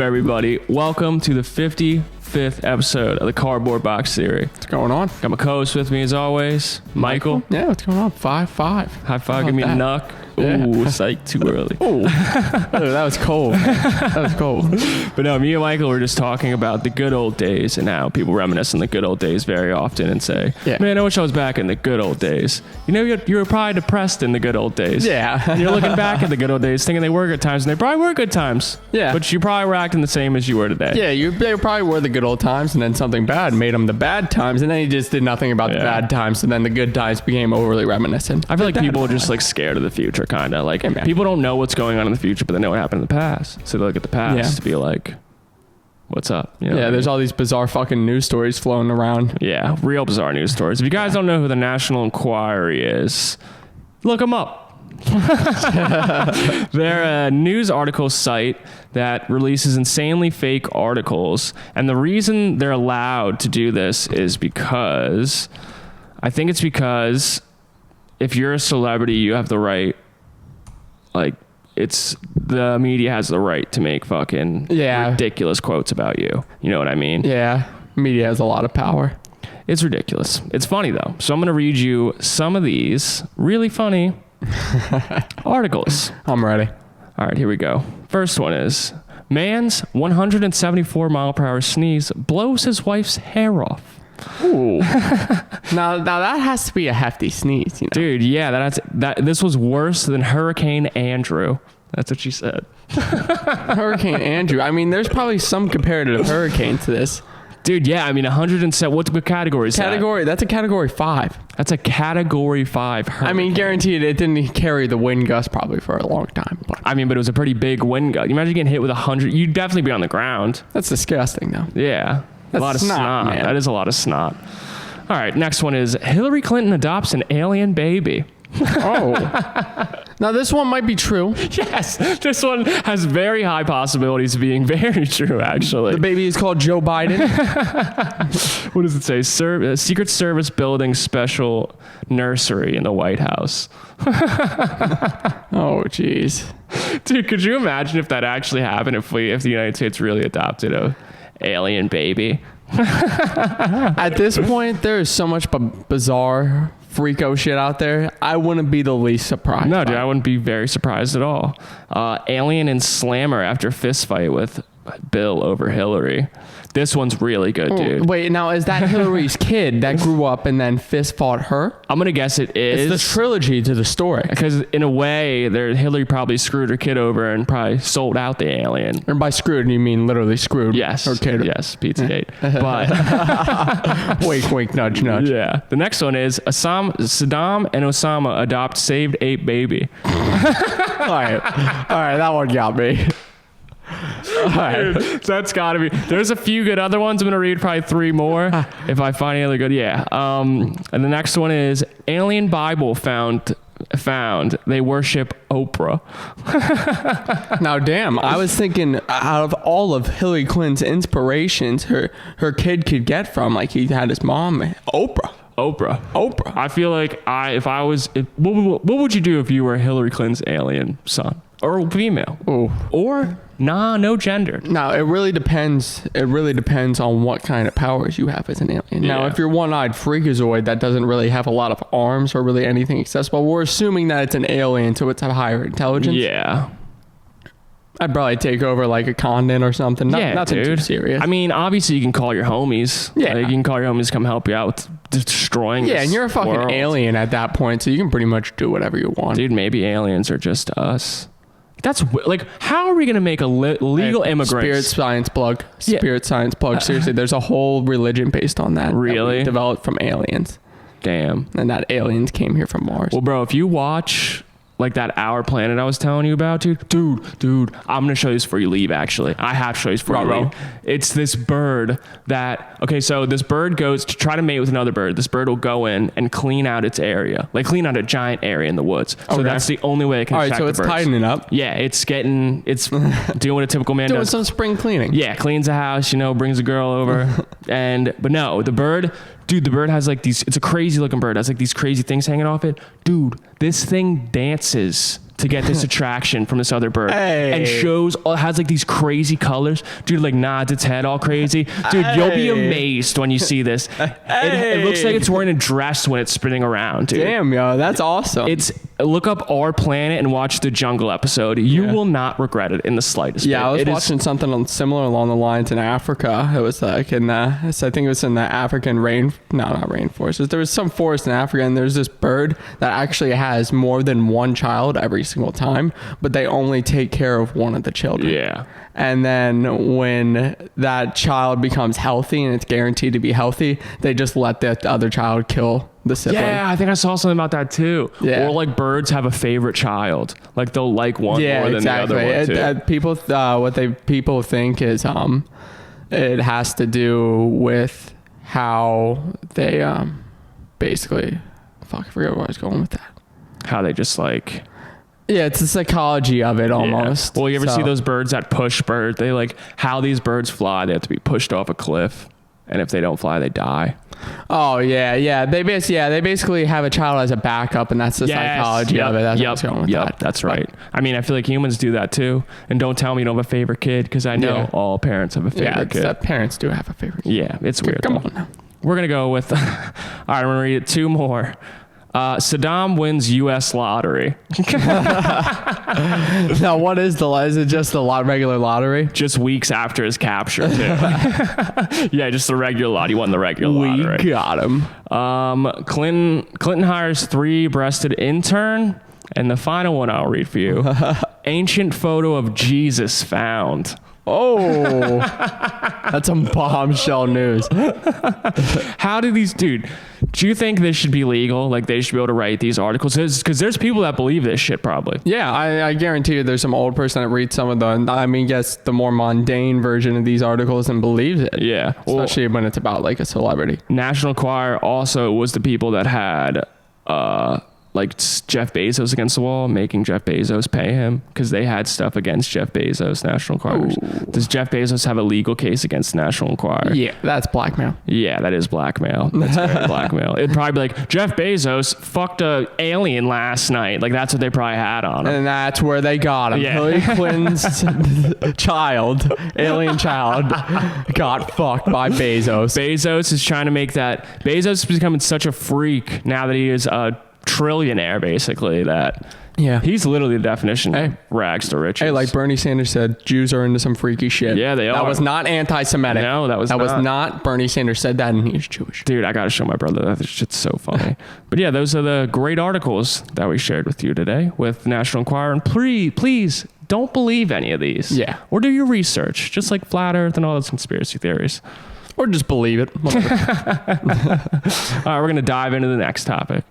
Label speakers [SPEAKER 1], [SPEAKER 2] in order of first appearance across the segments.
[SPEAKER 1] everybody? Welcome to the 55th episode of the Cardboard Box Theory.
[SPEAKER 2] What's going on?
[SPEAKER 1] Got my co-host with me as always, Michael.
[SPEAKER 2] Yeah, what's going on? 5-5.
[SPEAKER 1] High five, give me a knuck.
[SPEAKER 2] Yeah.
[SPEAKER 1] Ooh, psych, too early.
[SPEAKER 2] Oh, that was cold. That was cold.
[SPEAKER 1] But no, me and Michael were just talking about the good old days and how people reminisce on the good old days very often and say, man, I wish I was back in the good old days. You know, you were probably depressed in the good old days.
[SPEAKER 2] Yeah.
[SPEAKER 1] And you're looking back at the good old days thinking they were good times, and they probably were good times.
[SPEAKER 2] Yeah.
[SPEAKER 1] But you probably were acting the same as you were today.
[SPEAKER 2] Yeah, they probably were the good old times, and then something bad made them the bad times, and then you just did nothing about the bad times, and then the good times became overly reminiscent.
[SPEAKER 1] I feel like people are just like scared of the future, kind of. Like, people don't know what's going on in the future, but they know what happened in the past. So they look at the past to be like, what's up? You know what I mean?
[SPEAKER 2] There's all these bizarre fucking news stories floating around.
[SPEAKER 1] Yeah, real bizarre news stories. If you guys don't know who the National Enquirer is, look them up. They're a news article site that releases insanely fake articles. And the reason they're allowed to do this is because, I think it's because if you're a celebrity, you have the right, like, the media has the right to make fucking ridiculous quotes about you. You know what I mean?
[SPEAKER 2] Yeah, media has a lot of power.
[SPEAKER 1] It's ridiculous. It's funny though. So I'm going to read you some of these really funny articles.
[SPEAKER 2] I'm ready.
[SPEAKER 1] All right, here we go. First one is, man's 174 mile per hour sneeze blows his wife's hair off.
[SPEAKER 2] Ooh. now that has to be a hefty sneeze, you know?
[SPEAKER 1] Dude, yeah, this was worse than Hurricane Andrew. That's what she said.
[SPEAKER 2] Hurricane Andrew. I mean, there's probably some comparative hurricane to this.
[SPEAKER 1] Dude, yeah, I mean, 107. What category is that?
[SPEAKER 2] That's a category 5.
[SPEAKER 1] That's a category 5 hurricane.
[SPEAKER 2] I mean, guaranteed it didn't carry the wind gust probably for a long time. But.
[SPEAKER 1] I mean, but it was a pretty big wind gust. You imagine getting hit with 100. You'd definitely be on the ground.
[SPEAKER 2] That's disgusting, though.
[SPEAKER 1] Yeah.
[SPEAKER 2] That's
[SPEAKER 1] a lot of snot.
[SPEAKER 2] Man.
[SPEAKER 1] That is a lot of snot. All right, next one is Hillary Clinton adopts an alien baby.
[SPEAKER 2] Oh. Now, this one might be true.
[SPEAKER 1] Yes, this one has very high possibilities of being very true, actually.
[SPEAKER 2] The baby is called Joe Biden.
[SPEAKER 1] What does it say? Secret Service building special nursery in the White House.
[SPEAKER 2] Oh, jeez.
[SPEAKER 1] Dude, could you imagine if that actually happened, if the United States really adopted a alien baby?
[SPEAKER 2] At this point, there is so much bizarre freako shit out there. I wouldn't be the least surprised.
[SPEAKER 1] No, dude, I wouldn't be very surprised at all. Alien and slammer after fist fight with Bill over Hillary. This one's really good, dude.
[SPEAKER 2] Wait, now is that Hillary's kid that grew up and then fist fought her?
[SPEAKER 1] I'm gonna guess it is.
[SPEAKER 2] It's the trilogy to the story.
[SPEAKER 1] Because in a way, Hillary probably screwed her kid over and probably sold out the alien.
[SPEAKER 2] And by screwed, you mean literally screwed her kid.
[SPEAKER 1] Yes, Pizzagate. But
[SPEAKER 2] wink, wink, nudge, nudge.
[SPEAKER 1] Yeah. The next one is Saddam and Osama adopt saved ape baby.
[SPEAKER 2] All right, that one got me.
[SPEAKER 1] Dude, that's gotta be. There's a few good other ones. I'm gonna read probably 3 more if I find any other good. Yeah. And the next one is alien Bible found. They worship Oprah.
[SPEAKER 2] Now, damn, I was thinking out of all of Hillary Clinton's inspirations, her kid could get from, like, he had his mom, Oprah.
[SPEAKER 1] I feel like what would you do if you were Hillary Clinton's alien son or female?
[SPEAKER 2] Ooh.
[SPEAKER 1] Or no gender.
[SPEAKER 2] Now, it really depends. It really depends on what kind of powers you have as an alien. Now, if you're one-eyed freakazoid that doesn't really have a lot of arms or really anything accessible, we're assuming that it's an alien, so it's a higher intelligence.
[SPEAKER 1] Yeah.
[SPEAKER 2] I'd probably take over like a Condon or something. Nothing too serious.
[SPEAKER 1] I mean, obviously you can call your homies. Yeah. Like, you can call your homies to come help you out with destroying this
[SPEAKER 2] and you're a fucking
[SPEAKER 1] world.
[SPEAKER 2] alien at that point, so you can pretty much do whatever you want.
[SPEAKER 1] Dude, maybe aliens are just us. That's like, how are we going to make a legal immigrant?
[SPEAKER 2] Spirit science plug. Seriously, there's a whole religion based on that.
[SPEAKER 1] Really?
[SPEAKER 2] That we developed from aliens.
[SPEAKER 1] Damn.
[SPEAKER 2] And that aliens came here from Mars.
[SPEAKER 1] Well, bro, if you watch like that Our Planet I was telling you about, dude, I'm going to show you this before you leave, actually. I have to show you this before you leave. It's this bird so this bird goes to try to mate with another bird. This bird will go in and clean out its area, like clean out a giant area in the woods. So that's the only way it can attack the birds.
[SPEAKER 2] All right, so it's tightening up.
[SPEAKER 1] Yeah, it's doing what a typical man does.
[SPEAKER 2] Doing some spring cleaning.
[SPEAKER 1] Yeah, cleans the house, brings a girl over. But no, the bird has like it's a crazy looking bird. It has like these crazy things hanging off it. Dude, this thing dances to get this attraction from this other bird, and has like these crazy colors. Dude, like nods its head all crazy. Dude, you'll be amazed when you see this. It looks like it's wearing a dress when it's spinning around, dude.
[SPEAKER 2] Damn, yo, that's awesome.
[SPEAKER 1] Look up Our Planet and watch the jungle episode. You will not regret it in the slightest.
[SPEAKER 2] Yeah, I was watching something similar along the lines in Africa. It was like I think it was in the African not rainforest. There was some forest in Africa, and there's this bird that actually has more than one child every single time, but they only take care of one of the children.
[SPEAKER 1] Yeah.
[SPEAKER 2] And then when that child becomes healthy and it's guaranteed to be healthy, they just let the other child kill the sibling.
[SPEAKER 1] Yeah, I think I saw something about that too.
[SPEAKER 2] Yeah.
[SPEAKER 1] Or like birds have a favorite child. Like they'll like one more than the other one too.
[SPEAKER 2] People think is it has to do with how they basically I forget where I was going with that.
[SPEAKER 1] How they just like...
[SPEAKER 2] Yeah, it's the psychology of it almost.
[SPEAKER 1] Yeah. Well, you ever see those birds that push birds? They like how these birds fly. They have to be pushed off a cliff, and if they don't fly, they die.
[SPEAKER 2] Oh yeah. They basically have a child as a backup, and that's the psychology of it. That's what's going with that.
[SPEAKER 1] That's right. I mean, I feel like humans do that too. And don't tell me you don't have a favorite kid, because I know all parents have a favorite kid.
[SPEAKER 2] That parents do have a favorite kid.
[SPEAKER 1] Yeah, it's weird.
[SPEAKER 2] Come on now.
[SPEAKER 1] We're gonna go with. All right, I'm gonna read it 2 more. Saddam wins U.S. lottery.
[SPEAKER 2] Now, what is is it just the regular lottery?
[SPEAKER 1] Just weeks after his capture, too. Yeah, just the regular lot. He won the regular lottery.
[SPEAKER 2] We got him.
[SPEAKER 1] Clinton hires 3-breasted intern. And the final one I'll read for you. Ancient photo of Jesus found.
[SPEAKER 2] Oh, that's some bombshell news.
[SPEAKER 1] How do do you think this should be legal? Like they should be able to write these articles? Because there's people that believe this shit probably.
[SPEAKER 2] Yeah, I guarantee you there's some old person that reads some of the more mundane version of these articles and believes it.
[SPEAKER 1] Yeah.
[SPEAKER 2] Especially when it's about like a celebrity.
[SPEAKER 1] National Enquirer also was the people that had like Jeff Bezos against the wall, making Jeff Bezos pay him because they had stuff against Jeff Bezos. National Enquirer. Does Jeff Bezos have a legal case against National Enquirer?
[SPEAKER 2] Yeah, that's blackmail.
[SPEAKER 1] Yeah, that is blackmail. That's very blackmail. It'd probably be like, Jeff Bezos fucked a alien last night. Like that's what they probably had on him.
[SPEAKER 2] And that's where they got him.
[SPEAKER 1] Yeah.
[SPEAKER 2] Hillary Clinton's alien child, got fucked by Bezos.
[SPEAKER 1] Bezos is trying to make that. Bezos is becoming such a freak now that he is a trillionaire, basically, that he's literally the definition of rags to riches.
[SPEAKER 2] Hey, like Bernie Sanders said, Jews are into some freaky shit.
[SPEAKER 1] Yeah, they are.
[SPEAKER 2] That was not anti-Semitic.
[SPEAKER 1] No, that was
[SPEAKER 2] not. Bernie Sanders said that, and he's Jewish.
[SPEAKER 1] Dude, I gotta show my brother that shit's so funny. But yeah, those are the great articles that we shared with you today with National Enquirer. And please don't believe any of these.
[SPEAKER 2] Yeah.
[SPEAKER 1] Or do your research, just like flat earth and all those conspiracy theories.
[SPEAKER 2] Or just believe it.
[SPEAKER 1] All right, we're gonna dive into the next topic.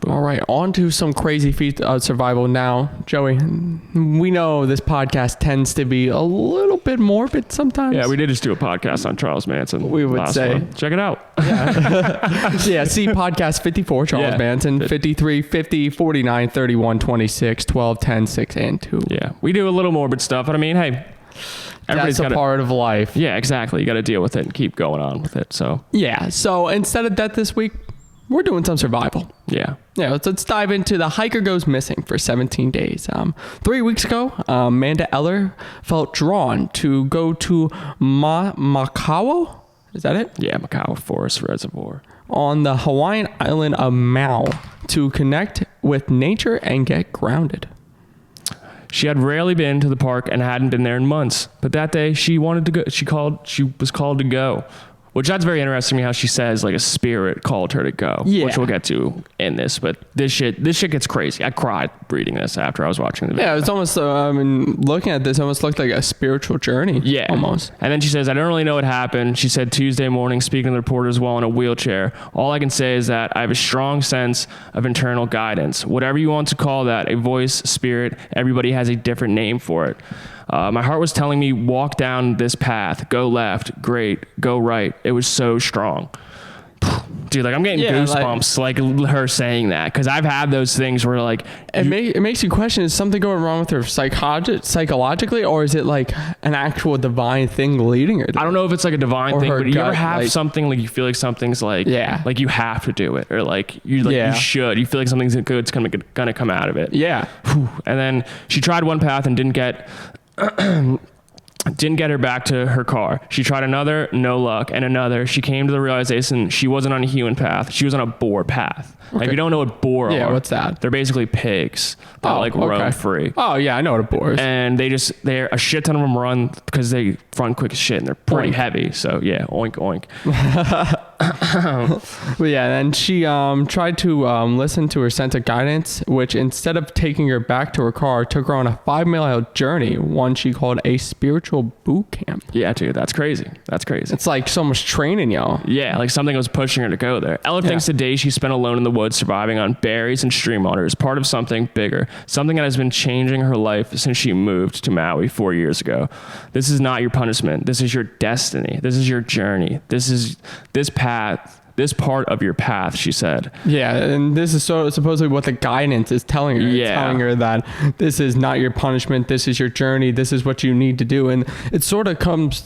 [SPEAKER 2] All right, on to some crazy feat of survival now. Joey, we know this podcast tends to be a little bit morbid sometimes.
[SPEAKER 1] Yeah, we did just do a podcast on Charles Manson.
[SPEAKER 2] We would say.
[SPEAKER 1] One. Check it out.
[SPEAKER 2] Yeah, see podcast 54, Charles Manson, 53, 50, 49, 31, 26, 12, 10, 6, and 2.
[SPEAKER 1] Yeah, we do a little morbid stuff, but I mean, hey,
[SPEAKER 2] that's a part of life.
[SPEAKER 1] Yeah, exactly. You got to deal with it and keep going on with it. So
[SPEAKER 2] instead of death this week, we're doing some survival.
[SPEAKER 1] Yeah.
[SPEAKER 2] Let's dive into the hiker goes missing for 17 days. 3 weeks ago, Amanda Eller felt drawn to go to Makau. Is that it?
[SPEAKER 1] Yeah, Makau Forest Reservoir.
[SPEAKER 2] On the Hawaiian island of Maui to connect with nature and get grounded.
[SPEAKER 1] She had rarely been to the park and hadn't been there in months. But that day, she wanted to go. She was called to go. Which that's very interesting to me how she says like a spirit called her to go, which we'll get to in this. But this shit gets crazy. I cried reading this after I was watching the video.
[SPEAKER 2] Yeah, it's almost, looking at this, almost looked like a spiritual journey.
[SPEAKER 1] Yeah.
[SPEAKER 2] Almost.
[SPEAKER 1] And then she says, I don't really know what happened. She said Tuesday morning, speaking to the reporters while in a wheelchair. All I can say is that I have a strong sense of internal guidance. Whatever you want to call that, a voice, spirit, everybody has a different name for it. My heart was telling me, walk down this path, go left, great, go right. It was so strong. Dude, like I'm getting goosebumps like her saying that, because I've had those things where like
[SPEAKER 2] it makes you question, is something going wrong with her psychologically, or is it like an actual divine thing leading her?
[SPEAKER 1] I don't know if it's like a divine thing, but you ever have
[SPEAKER 2] like,
[SPEAKER 1] something like you feel like something's like like you have to do it, or like you should, you feel like something's good's gonna come out of it.
[SPEAKER 2] Yeah.
[SPEAKER 1] And then she tried one path and didn't get her back to her car. She tried another, no luck, and another. She came to the realization she wasn't on a human path. She was on a boar path. Okay. Like, if you don't know what boar are.
[SPEAKER 2] Yeah, what's that?
[SPEAKER 1] They're basically pigs that roam free.
[SPEAKER 2] Oh, yeah, I know what a boar is.
[SPEAKER 1] And they're a shit ton of them run because they run quick as shit, and they're pretty heavy. So, yeah, oink, oink.
[SPEAKER 2] But yeah, then she tried to listen to her sense of guidance, which instead of taking her back to her car, took her on a 5-mile journey, one she called a spiritual boot camp.
[SPEAKER 1] Yeah, dude, that's crazy. That's crazy.
[SPEAKER 2] It's like so much training, y'all.
[SPEAKER 1] Yeah, like something was pushing her to go there. Ella thinks the day she spent alone in the woods surviving on berries and stream water is part of something bigger, something that has been changing her life since she moved to Maui 4 years ago. This is not your punishment. This is your destiny. This is your journey. This part of your path, she said.
[SPEAKER 2] Yeah, and this is supposedly what the guidance is telling her.
[SPEAKER 1] Yeah.
[SPEAKER 2] It's telling her that this is not your punishment, this is your journey, this is what you need to do. And it sort of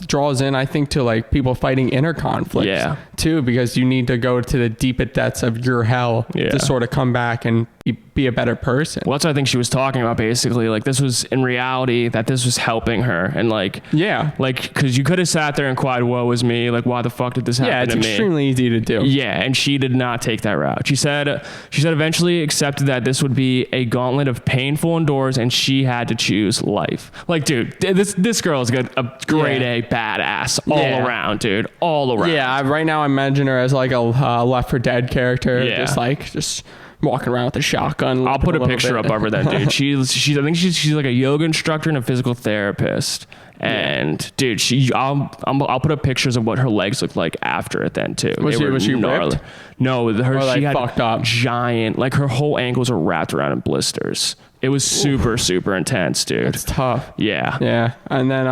[SPEAKER 2] draws in, I think, to like people fighting inner conflicts too, because you need to go to the deepest depths of your hell to sort of come back and be a better person.
[SPEAKER 1] Well, that's what I think she was talking about, basically. Like, this was in reality that this was helping her. And like, because you could have sat there and cried, woe is me. Like, why the fuck did this happen to me?
[SPEAKER 2] Yeah, it's extremely easy to do.
[SPEAKER 1] Yeah, and she did not take that route. She said eventually accepted that this would be a gauntlet of painful endures, and she had to choose life. Like, dude, this girl is a grade A badass all around, dude, all around.
[SPEAKER 2] Yeah, right now I imagine her as like a Left 4 Dead character, just walking around with a shotgun.
[SPEAKER 1] I'll put a picture up of her then, dude. I think she's like a yoga instructor and a physical therapist. And dude, I'll put up pictures of what her legs looked like after it then too.
[SPEAKER 2] Was she ripped?
[SPEAKER 1] No, she had
[SPEAKER 2] fucked up
[SPEAKER 1] giant, like her whole ankles are wrapped around in blisters. It was super, super intense, dude.
[SPEAKER 2] It's tough.
[SPEAKER 1] Yeah.
[SPEAKER 2] Yeah. And then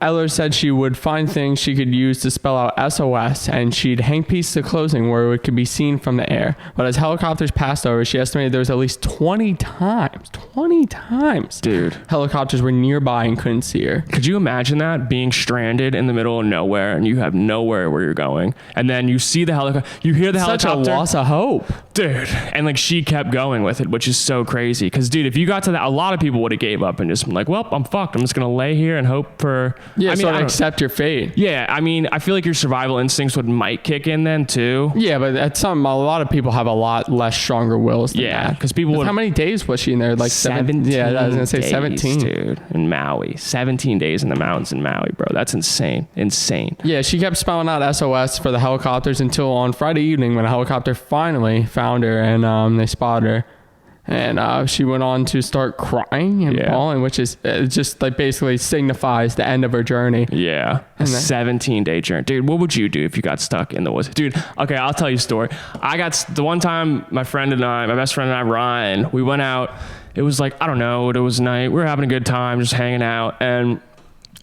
[SPEAKER 2] Eller said she would find things she could use to spell out SOS, and she'd hang pieces of clothing where it could be seen from the air. But as helicopters passed over, she estimated there was at least 20 times,
[SPEAKER 1] dude, helicopters
[SPEAKER 2] were nearby and couldn't see her.
[SPEAKER 1] Could you imagine that, being stranded in the middle of nowhere and you have nowhere where you're going, and then you see the helicopter, you hear the helicopter?
[SPEAKER 2] Such a loss of hope,
[SPEAKER 1] dude. And like, she kept going with it, which is so crazy. Because dude, if you got to that, a lot of people would have gave up and just been like, well, I'm fucked. I'm just gonna lay here and hope for.
[SPEAKER 2] Yeah, I accept your fate.
[SPEAKER 1] Yeah, I mean, I feel like your survival instincts might kick in then too.
[SPEAKER 2] Yeah, but a lot of people have a lot less stronger wills than that.
[SPEAKER 1] Because people would.
[SPEAKER 2] How many days was she in there? Like
[SPEAKER 1] 17.
[SPEAKER 2] Yeah, I was gonna say
[SPEAKER 1] days,
[SPEAKER 2] 17,
[SPEAKER 1] dude. In Maui, 17 days in the mountains in Maui, bro. That's insane.
[SPEAKER 2] Yeah, she kept spelling out SOS for the helicopters until on Friday evening when a helicopter finally found her and they spotted her. And she went on to start crying and bawling, which is just like basically signifies the end of her journey.
[SPEAKER 1] Yeah. A 17-day journey. Dude, what would you do if you got stuck in the woods? Dude, okay, I'll tell you a story. The one time my best friend and I, Ryan, we went out. It was like, I don't know, it was night. We were having a good time, just hanging out. And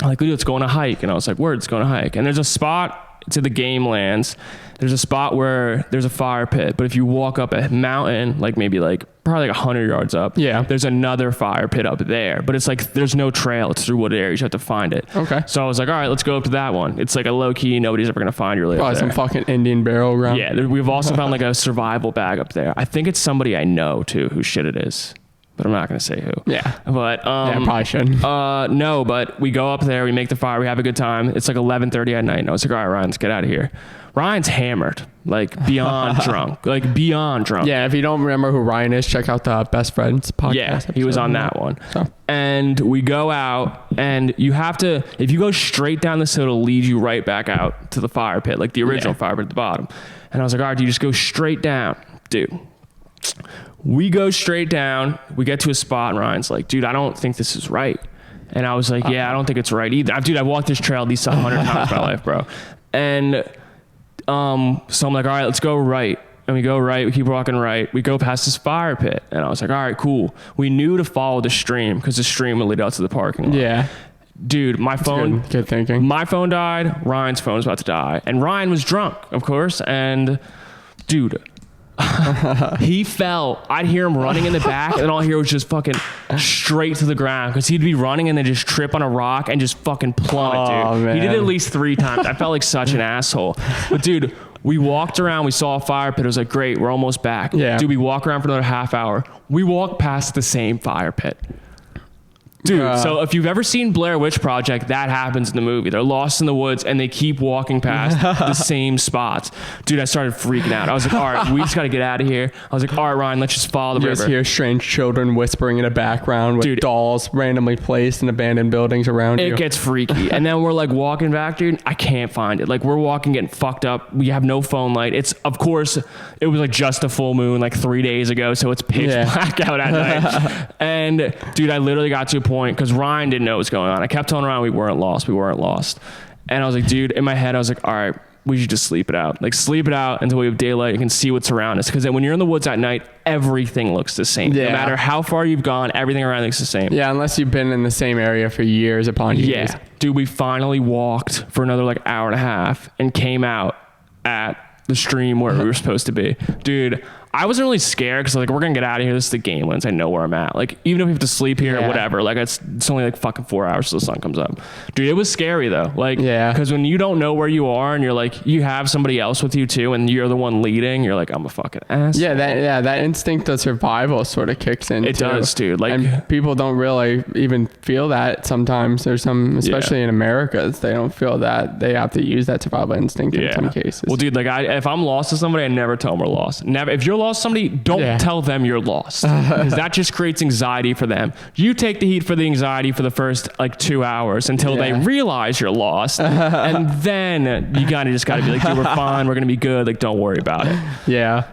[SPEAKER 1] I'm like, dude, let's go on a hike. And I was like, word, let's go on a hike. And there's a spot to the game lands. There's a spot where there's a fire pit, but if you walk up a mountain, like maybe probably 100 yards up, there's another fire pit up there, but it's like, there's no trail. It's through wooded areas. You have to find it.
[SPEAKER 2] Okay.
[SPEAKER 1] So I was like, all right, let's go up to that one. It's like a low key, nobody's ever going to find you really
[SPEAKER 2] probably
[SPEAKER 1] up there.
[SPEAKER 2] Some fucking Indian burial ground.
[SPEAKER 1] Yeah. We've also found like a survival bag up there. I think it's somebody I know too, whose shit it is, but I'm not going to say who.
[SPEAKER 2] Yeah.
[SPEAKER 1] But,
[SPEAKER 2] probably shouldn't.
[SPEAKER 1] No, but we go up there, we make the fire, we have a good time. It's like 11:30 at night. And I was like, all right, Ryan, let's get out of here. Ryan's hammered, like beyond drunk,
[SPEAKER 2] Yeah. If you don't remember who Ryan is, check out the Best Friends podcast.
[SPEAKER 1] Yeah. He was on that one. So. And we go out, and you have to, if you go straight down this hill, it'll lead you right back out to the fire pit, like the original fire pit at the bottom. And I was like, all right, you just go straight down, dude. We go straight down. We get to a spot, and Ryan's like, dude, I don't think this is right. And I was like, yeah, I don't think it's right either. Dude, I've walked this trail at least 100 times in my life, bro. And so I'm like, all right, let's go right. And we go right. We keep walking right. We go past this fire pit. And I was like, all right, cool. We knew to follow the stream because the stream would lead out to the parking lot.
[SPEAKER 2] Yeah.
[SPEAKER 1] Dude, my phone.
[SPEAKER 2] Good thinking.
[SPEAKER 1] My phone died. Ryan's phone was about to die. And Ryan was drunk, of course. And dude, he fell. I'd hear him running in the back, and all I hear was just fucking straight to the ground, because he'd be running and then just trip on a rock and just fucking plummet, dude. Man. He did it at least 3 times. I felt like such an asshole. But dude, we walked around. We saw a fire pit. It was like, great, we're almost back.
[SPEAKER 2] Yeah.
[SPEAKER 1] Dude, we walk around for another half hour. We walk past the same fire pit. Dude, so if you've ever seen Blair Witch Project, that happens in the movie. They're lost in the woods and they keep walking past the same spots. Dude, I started freaking out. I was like, all right, we just got to get out of here. I was like, all right, Ryan, let's just follow the river.
[SPEAKER 2] You just hear strange children whispering in the background with dolls randomly placed in abandoned buildings around you.
[SPEAKER 1] It gets freaky. And then we're like walking back, dude. I can't find it. Like, we're walking, getting fucked up. We have no phone light. It's, of course, it was like just a full moon like 3 days ago. So it's pitch black out at night. And dude, I literally got to a point, because Ryan didn't know what was going on. I kept telling Ryan we weren't lost. And I was like, dude, in my head, I was like, all right, we should just sleep it out. Like, sleep it out until we have daylight and can see what's around us. Because then when you're in the woods at night, everything looks the same. No matter how far you've gone, everything around looks the same.
[SPEAKER 2] Yeah, unless you've been in the same area for years upon years.
[SPEAKER 1] Yeah. Dude, we finally walked for another like hour and a half and came out at the stream where we were supposed to be. Dude, I wasn't really scared, because like, we're gonna get out of here. This is the Gamelands. I know where I'm at. Like, even if we have to sleep here or whatever, like it's only like fucking 4 hours till the sun comes up. Dude, it was scary though. Like, because when you don't know where you are and you're like, you have somebody else with you too, and you're the one leading, you're like, I'm a fucking ass.
[SPEAKER 2] That instinct of survival sort of kicks in.
[SPEAKER 1] It does, dude. Like,
[SPEAKER 2] and people don't really even feel that sometimes. There's some, especially in America, they don't feel that. They have to use that survival instinct in some cases.
[SPEAKER 1] Well, dude, like if I'm lost to somebody, I never tell them we're lost. Never. If you're lost somebody, don't tell them you're lost, because that just creates anxiety for them. You take the heat for the anxiety for the first like 2 hours until they realize you're lost, and then you gotta be like, dude, we're fine, we're gonna be good, like, don't worry about it.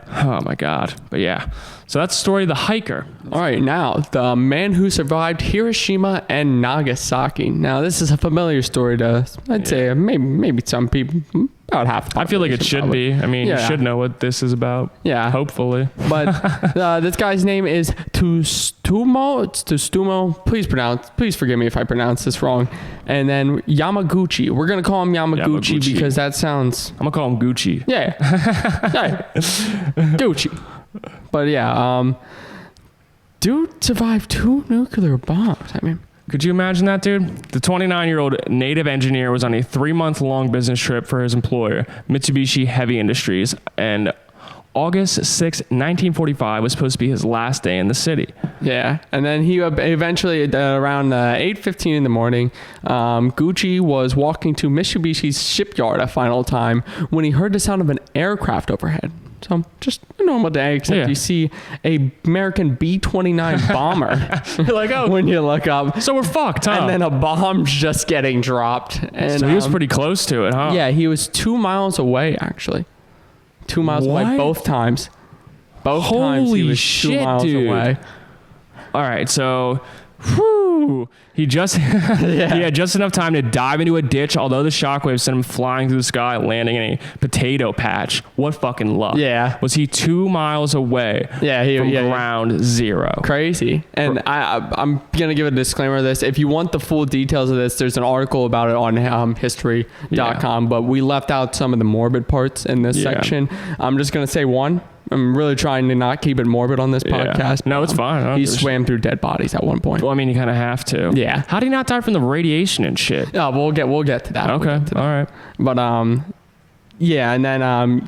[SPEAKER 1] Oh my god. But yeah, so that's the story of the hiker.
[SPEAKER 2] All right, now the man who survived Hiroshima and Nagasaki. Now this is a familiar story to, I'd say, maybe some people, about half.
[SPEAKER 1] I feel like it should be. I mean, you should know what this is about.
[SPEAKER 2] Yeah,
[SPEAKER 1] hopefully.
[SPEAKER 2] But this guy's name is Tsutomu. Please forgive me if I pronounce this wrong. And then Yamaguchi. We're gonna call him Yamaguchi because that sounds.
[SPEAKER 1] I'm gonna call him Gucci.
[SPEAKER 2] Yeah. Gucci. But yeah, dude survived 2 nuclear bombs. I mean,
[SPEAKER 1] could you imagine that, dude? The 29-year-old native engineer was on a 3-month-long business trip for his employer, Mitsubishi Heavy Industries, and August 6, 1945 was supposed to be his last day in the city.
[SPEAKER 2] Yeah, and then he eventually, around 8:15 in the morning, Gucci was walking to Mitsubishi's shipyard a final time when he heard the sound of an aircraft overhead. So just a normal day, except you see a American B-29 bomber.
[SPEAKER 1] You're like, oh,
[SPEAKER 2] when you look up.
[SPEAKER 1] So we're fucked, huh?
[SPEAKER 2] And then a bomb's just getting dropped. And
[SPEAKER 1] so he was pretty close to it, huh?
[SPEAKER 2] Yeah, he was 2 miles away, actually. 2 miles away both times. Both times he was 2 miles away.
[SPEAKER 1] All right, so he just he had just enough time to dive into a ditch, although the shockwave sent him flying through the sky, landing in a potato patch. What fucking luck.
[SPEAKER 2] Yeah.
[SPEAKER 1] Was he 2 miles away from ground zero?
[SPEAKER 2] Crazy. And I'm going to give a disclaimer of this. If you want the full details of this, there's an article about it on history.com, but we left out some of the morbid parts in this section. I'm just going to say one. I'm really trying to not keep it morbid on this podcast.
[SPEAKER 1] No, it's fine.
[SPEAKER 2] He swam through dead bodies at one point.
[SPEAKER 1] Well, I mean, you kind of have to.
[SPEAKER 2] Yeah.
[SPEAKER 1] How did he not die from the radiation and shit?
[SPEAKER 2] No, we'll get to that.
[SPEAKER 1] Okay. All right.
[SPEAKER 2] But yeah, and then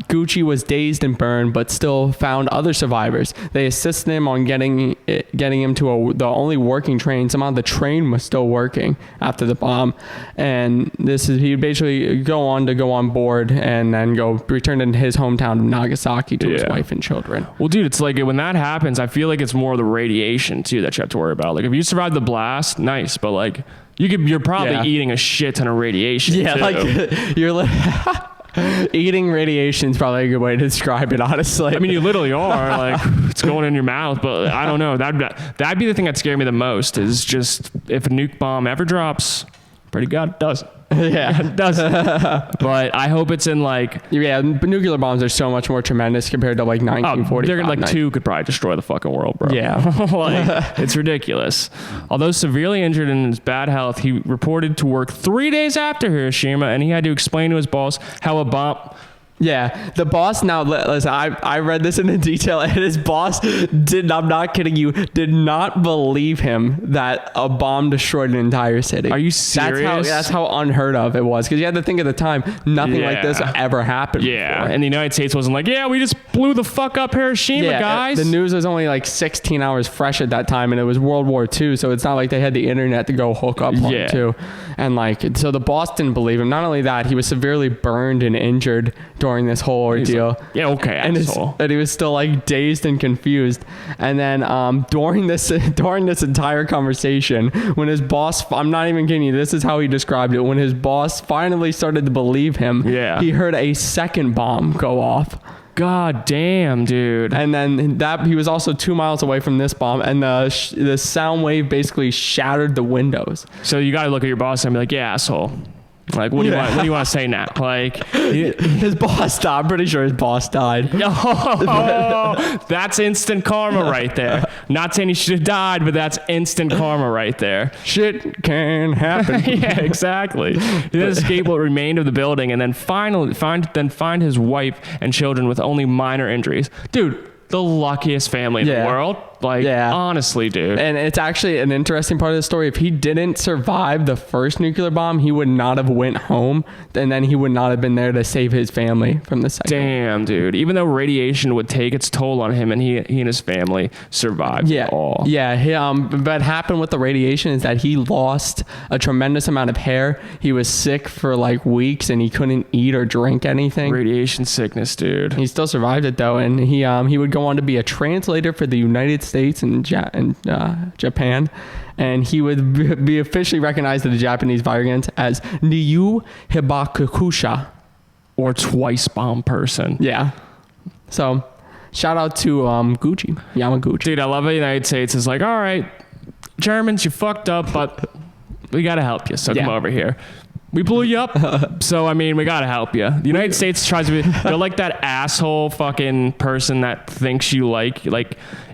[SPEAKER 2] Gucci was dazed and burned, but still found other survivors. They assisted him on getting him to the only working train. Somehow the train was still working after the bomb, and he'd basically go on board and then return to his hometown of Nagasaki to his wife and children.
[SPEAKER 1] Well, dude, it's like when that happens, I feel like it's more the radiation too that you have to worry about. Like if you survive the blast, nice, but like you're probably eating a shit ton of radiation.
[SPEAKER 2] Yeah,
[SPEAKER 1] too.
[SPEAKER 2] like you're. Eating radiation is probably a good way to describe it, honestly.
[SPEAKER 1] I mean, you literally are. Like, it's going in your mouth, but I don't know. That'd be the thing that scared me the most, is just if a nuke bomb ever drops, Pretty God, it doesn't.
[SPEAKER 2] Yeah.
[SPEAKER 1] It doesn't. But I hope it's in like...
[SPEAKER 2] Yeah, but nuclear bombs are so much more tremendous compared to like 1945.
[SPEAKER 1] They're like 2 could probably destroy the fucking world, bro.
[SPEAKER 2] Yeah.
[SPEAKER 1] Like, it's ridiculous. Although severely injured and in his bad health, he reported to work 3 days after Hiroshima, and he had to explain to his boss how a bomb...
[SPEAKER 2] Yeah, the boss, now listen, I read this in detail, and his boss I'm not kidding you, did not believe him that a bomb destroyed an entire city.
[SPEAKER 1] Are you serious?
[SPEAKER 2] That's how unheard of it was, because you had to think at the time, nothing like this ever happened before.
[SPEAKER 1] And the United States wasn't like, yeah, we just blew the fuck up Hiroshima, guys.
[SPEAKER 2] The news was only like 16 hours fresh at that time, and it was World War II, so it's not like they had the internet to go hook up on too. And like, so the boss didn't believe him. Not only that, he was severely burned and injured during this whole ordeal.
[SPEAKER 1] Like,
[SPEAKER 2] and he was still like dazed and confused. And then during this entire conversation, when his boss, I'm not even kidding you, this is how he described it. When his boss finally started to believe him, he heard a second bomb go off.
[SPEAKER 1] God damn, dude.
[SPEAKER 2] And then he was also 2 miles away from this bomb, and the sound wave basically shattered the windows.
[SPEAKER 1] So you got to look at your boss and be like, yeah, asshole. Like, what do you want to say now? Like,
[SPEAKER 2] his boss died. I'm pretty sure his boss died.
[SPEAKER 1] Oh, that's instant karma right there. Not saying he should have died, but that's instant karma right there.
[SPEAKER 2] Shit can happen.
[SPEAKER 1] Yeah, exactly. He then escaped what remained of the building, and then finally find his wife and children with only minor injuries. Dude, the luckiest family in the world. Like, honestly, dude.
[SPEAKER 2] And it's actually an interesting part of the story. If he didn't survive the first nuclear bomb, he would not have went home, and then he would not have been there to save his family from the second.
[SPEAKER 1] Damn, dude. Even though radiation would take its toll on him, and he and his family survived all.
[SPEAKER 2] Yeah. What happened with the radiation is that he lost a tremendous amount of hair. He was sick for like weeks, and he couldn't eat or drink anything.
[SPEAKER 1] Radiation sickness, dude.
[SPEAKER 2] He still survived it though, and he would go on to be a translator for the United States and Japan, and he would be officially recognized to the Japanese Vagans as Niyu Hibakusha,
[SPEAKER 1] or twice bomb person.
[SPEAKER 2] Yeah. So shout out to Gucci, Yamaguchi.
[SPEAKER 1] Dude, I love it. The United States is like, all right, Germans, you fucked up, but we got to help you. So come over here. We blew you up, so I mean, we gotta help you. The United States tries to be, they're like that asshole fucking person that thinks you like,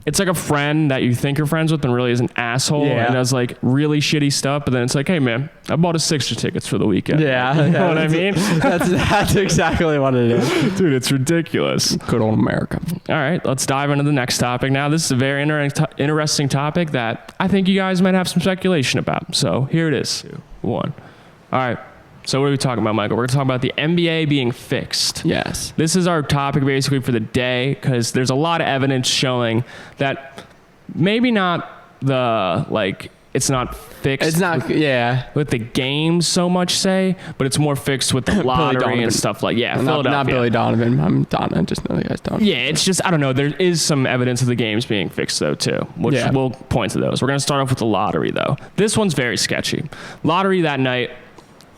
[SPEAKER 1] it's like a friend that you think you're friends with and really is an asshole and does like really shitty stuff, but then it's like, hey man, I bought us Sixer tickets for the weekend.
[SPEAKER 2] Yeah.
[SPEAKER 1] You know what I mean?
[SPEAKER 2] That's exactly what it is.
[SPEAKER 1] Dude, it's ridiculous.
[SPEAKER 2] Good old America.
[SPEAKER 1] All right, let's dive into the next topic now. This is a very interesting topic that I think you guys might have some speculation about. So here it is. 2, 1. All right. So what are we talking about, Michael? We're going to talk about the NBA being fixed.
[SPEAKER 2] Yes.
[SPEAKER 1] This is our topic basically for the day because there's a lot of evidence showing that maybe not it's not fixed.
[SPEAKER 2] It's not,
[SPEAKER 1] with the games so much, but it's more fixed with the lottery and stuff like, Philadelphia.
[SPEAKER 2] Not Billy Donovan. I'm Donna. I just know the guy's Donovan.
[SPEAKER 1] Yeah, it's just, I don't know. There is some evidence of the games being fixed though too, which we'll point to those. We're going to start off with the lottery though. This one's very sketchy. Lottery that night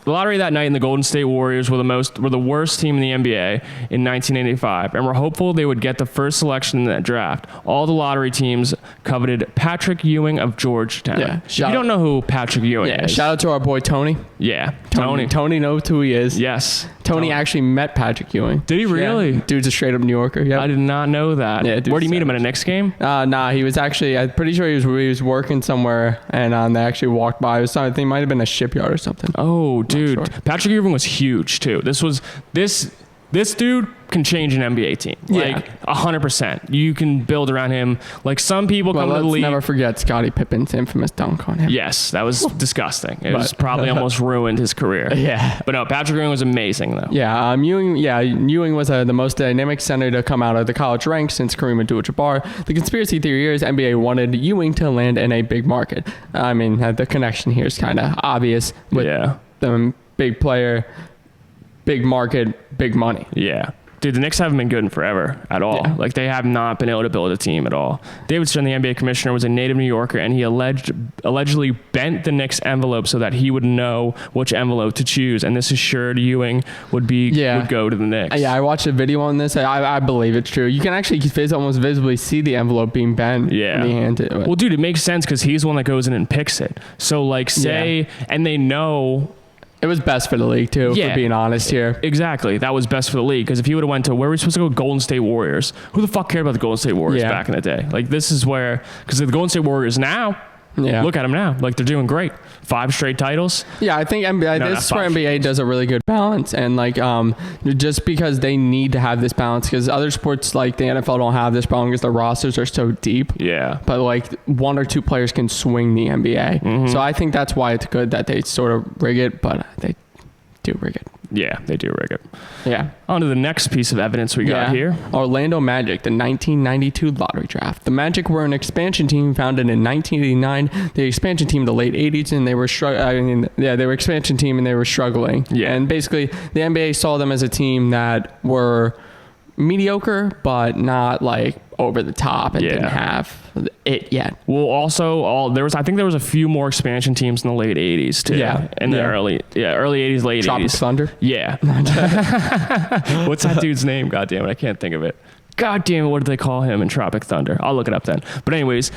[SPEAKER 1] in the Golden State Warriors were the worst team in the NBA in 1985, and were hopeful they would get the first selection in that draft. All the lottery teams coveted Patrick Ewing of Georgetown.
[SPEAKER 2] Yeah,
[SPEAKER 1] if you don't know who Patrick Ewing is.
[SPEAKER 2] Shout out to our boy Tony.
[SPEAKER 1] Yeah, Tony.
[SPEAKER 2] Tony knows who he is.
[SPEAKER 1] Yes.
[SPEAKER 2] Tony actually met Patrick Ewing.
[SPEAKER 1] Did he really?
[SPEAKER 2] Yeah. Dude's a straight up New Yorker. Yeah.
[SPEAKER 1] I did not know that. Yeah, where did you meet him, at a Knicks game?
[SPEAKER 2] Nah, he was actually, I'm pretty sure he was working somewhere, and they actually walked by. I think it might have been a shipyard or something.
[SPEAKER 1] Oh, dude. Sure. Patrick Ewing was huge too. This dude can change an NBA team. Like 100%. You can build around him. Like some people come to the league.
[SPEAKER 2] Let's never forget Scottie Pippen's infamous dunk on him.
[SPEAKER 1] Yes, that was disgusting. It was probably almost ruined his career.
[SPEAKER 2] Yeah.
[SPEAKER 1] But no, Patrick Ewing was amazing though.
[SPEAKER 2] Yeah, Ewing was the most dynamic center to come out of the college ranks since Kareem Abdul-Jabbar. The conspiracy theory is NBA wanted Ewing to land in a big market. I mean, the connection here is kind of obvious with the big player, big market, big money.
[SPEAKER 1] Yeah. Dude, the Knicks haven't been good in forever at all.
[SPEAKER 2] Yeah.
[SPEAKER 1] Like, they have not been able to build a team at all. David Stern, the NBA commissioner, was a native New Yorker, and he allegedly bent the Knicks envelope so that he would know which envelope to choose. And this assured Ewing would go to the Knicks.
[SPEAKER 2] Yeah, I watched a video on this. I believe it's true. You can actually almost visibly see the envelope being bent.
[SPEAKER 1] Yeah.
[SPEAKER 2] When he handed it.
[SPEAKER 1] Well, dude, it makes sense because he's the one that goes in and picks it. So, like, and they know...
[SPEAKER 2] It was best for the league, too, for being honest here.
[SPEAKER 1] Exactly. That was best for the league. Because if he would have went to where were we supposed to go? Golden State Warriors. Who the fuck cared about the Golden State Warriors back in the day? Like, this is where... Because the Golden State Warriors now... Yeah. Look at them now. Like, they're doing great. 5 straight titles.
[SPEAKER 2] Yeah, I think this is where NBA does a really good balance. And, like, just because they need to have this balance, because other sports like the NFL don't have this problem because the rosters are so deep.
[SPEAKER 1] Yeah.
[SPEAKER 2] But, like, 1 or 2 players can swing the NBA. Mm-hmm. So I think that's why it's good that they sort of rig it, but they do rig it.
[SPEAKER 1] Yeah, they do rig it.
[SPEAKER 2] Yeah.
[SPEAKER 1] On to the next piece of evidence we got here.
[SPEAKER 2] Orlando Magic, the 1992 lottery draft. The Magic were an expansion team founded in 1989. The expansion team in the late 80s, and they were they were expansion team and they were struggling. Yeah. And basically, the NBA saw them as a team that were mediocre, but not like over the top and didn't have it yet.
[SPEAKER 1] Well, also I think there was a few more expansion teams in the late 80s too. Yeah. In the early 80s, late
[SPEAKER 2] Tropic
[SPEAKER 1] 80s.
[SPEAKER 2] Thunder?
[SPEAKER 1] Yeah. What's that dude's name? God damn it, I can't think of it. God damn it, what did they call him in Tropic Thunder? I'll look it up then. But anyways,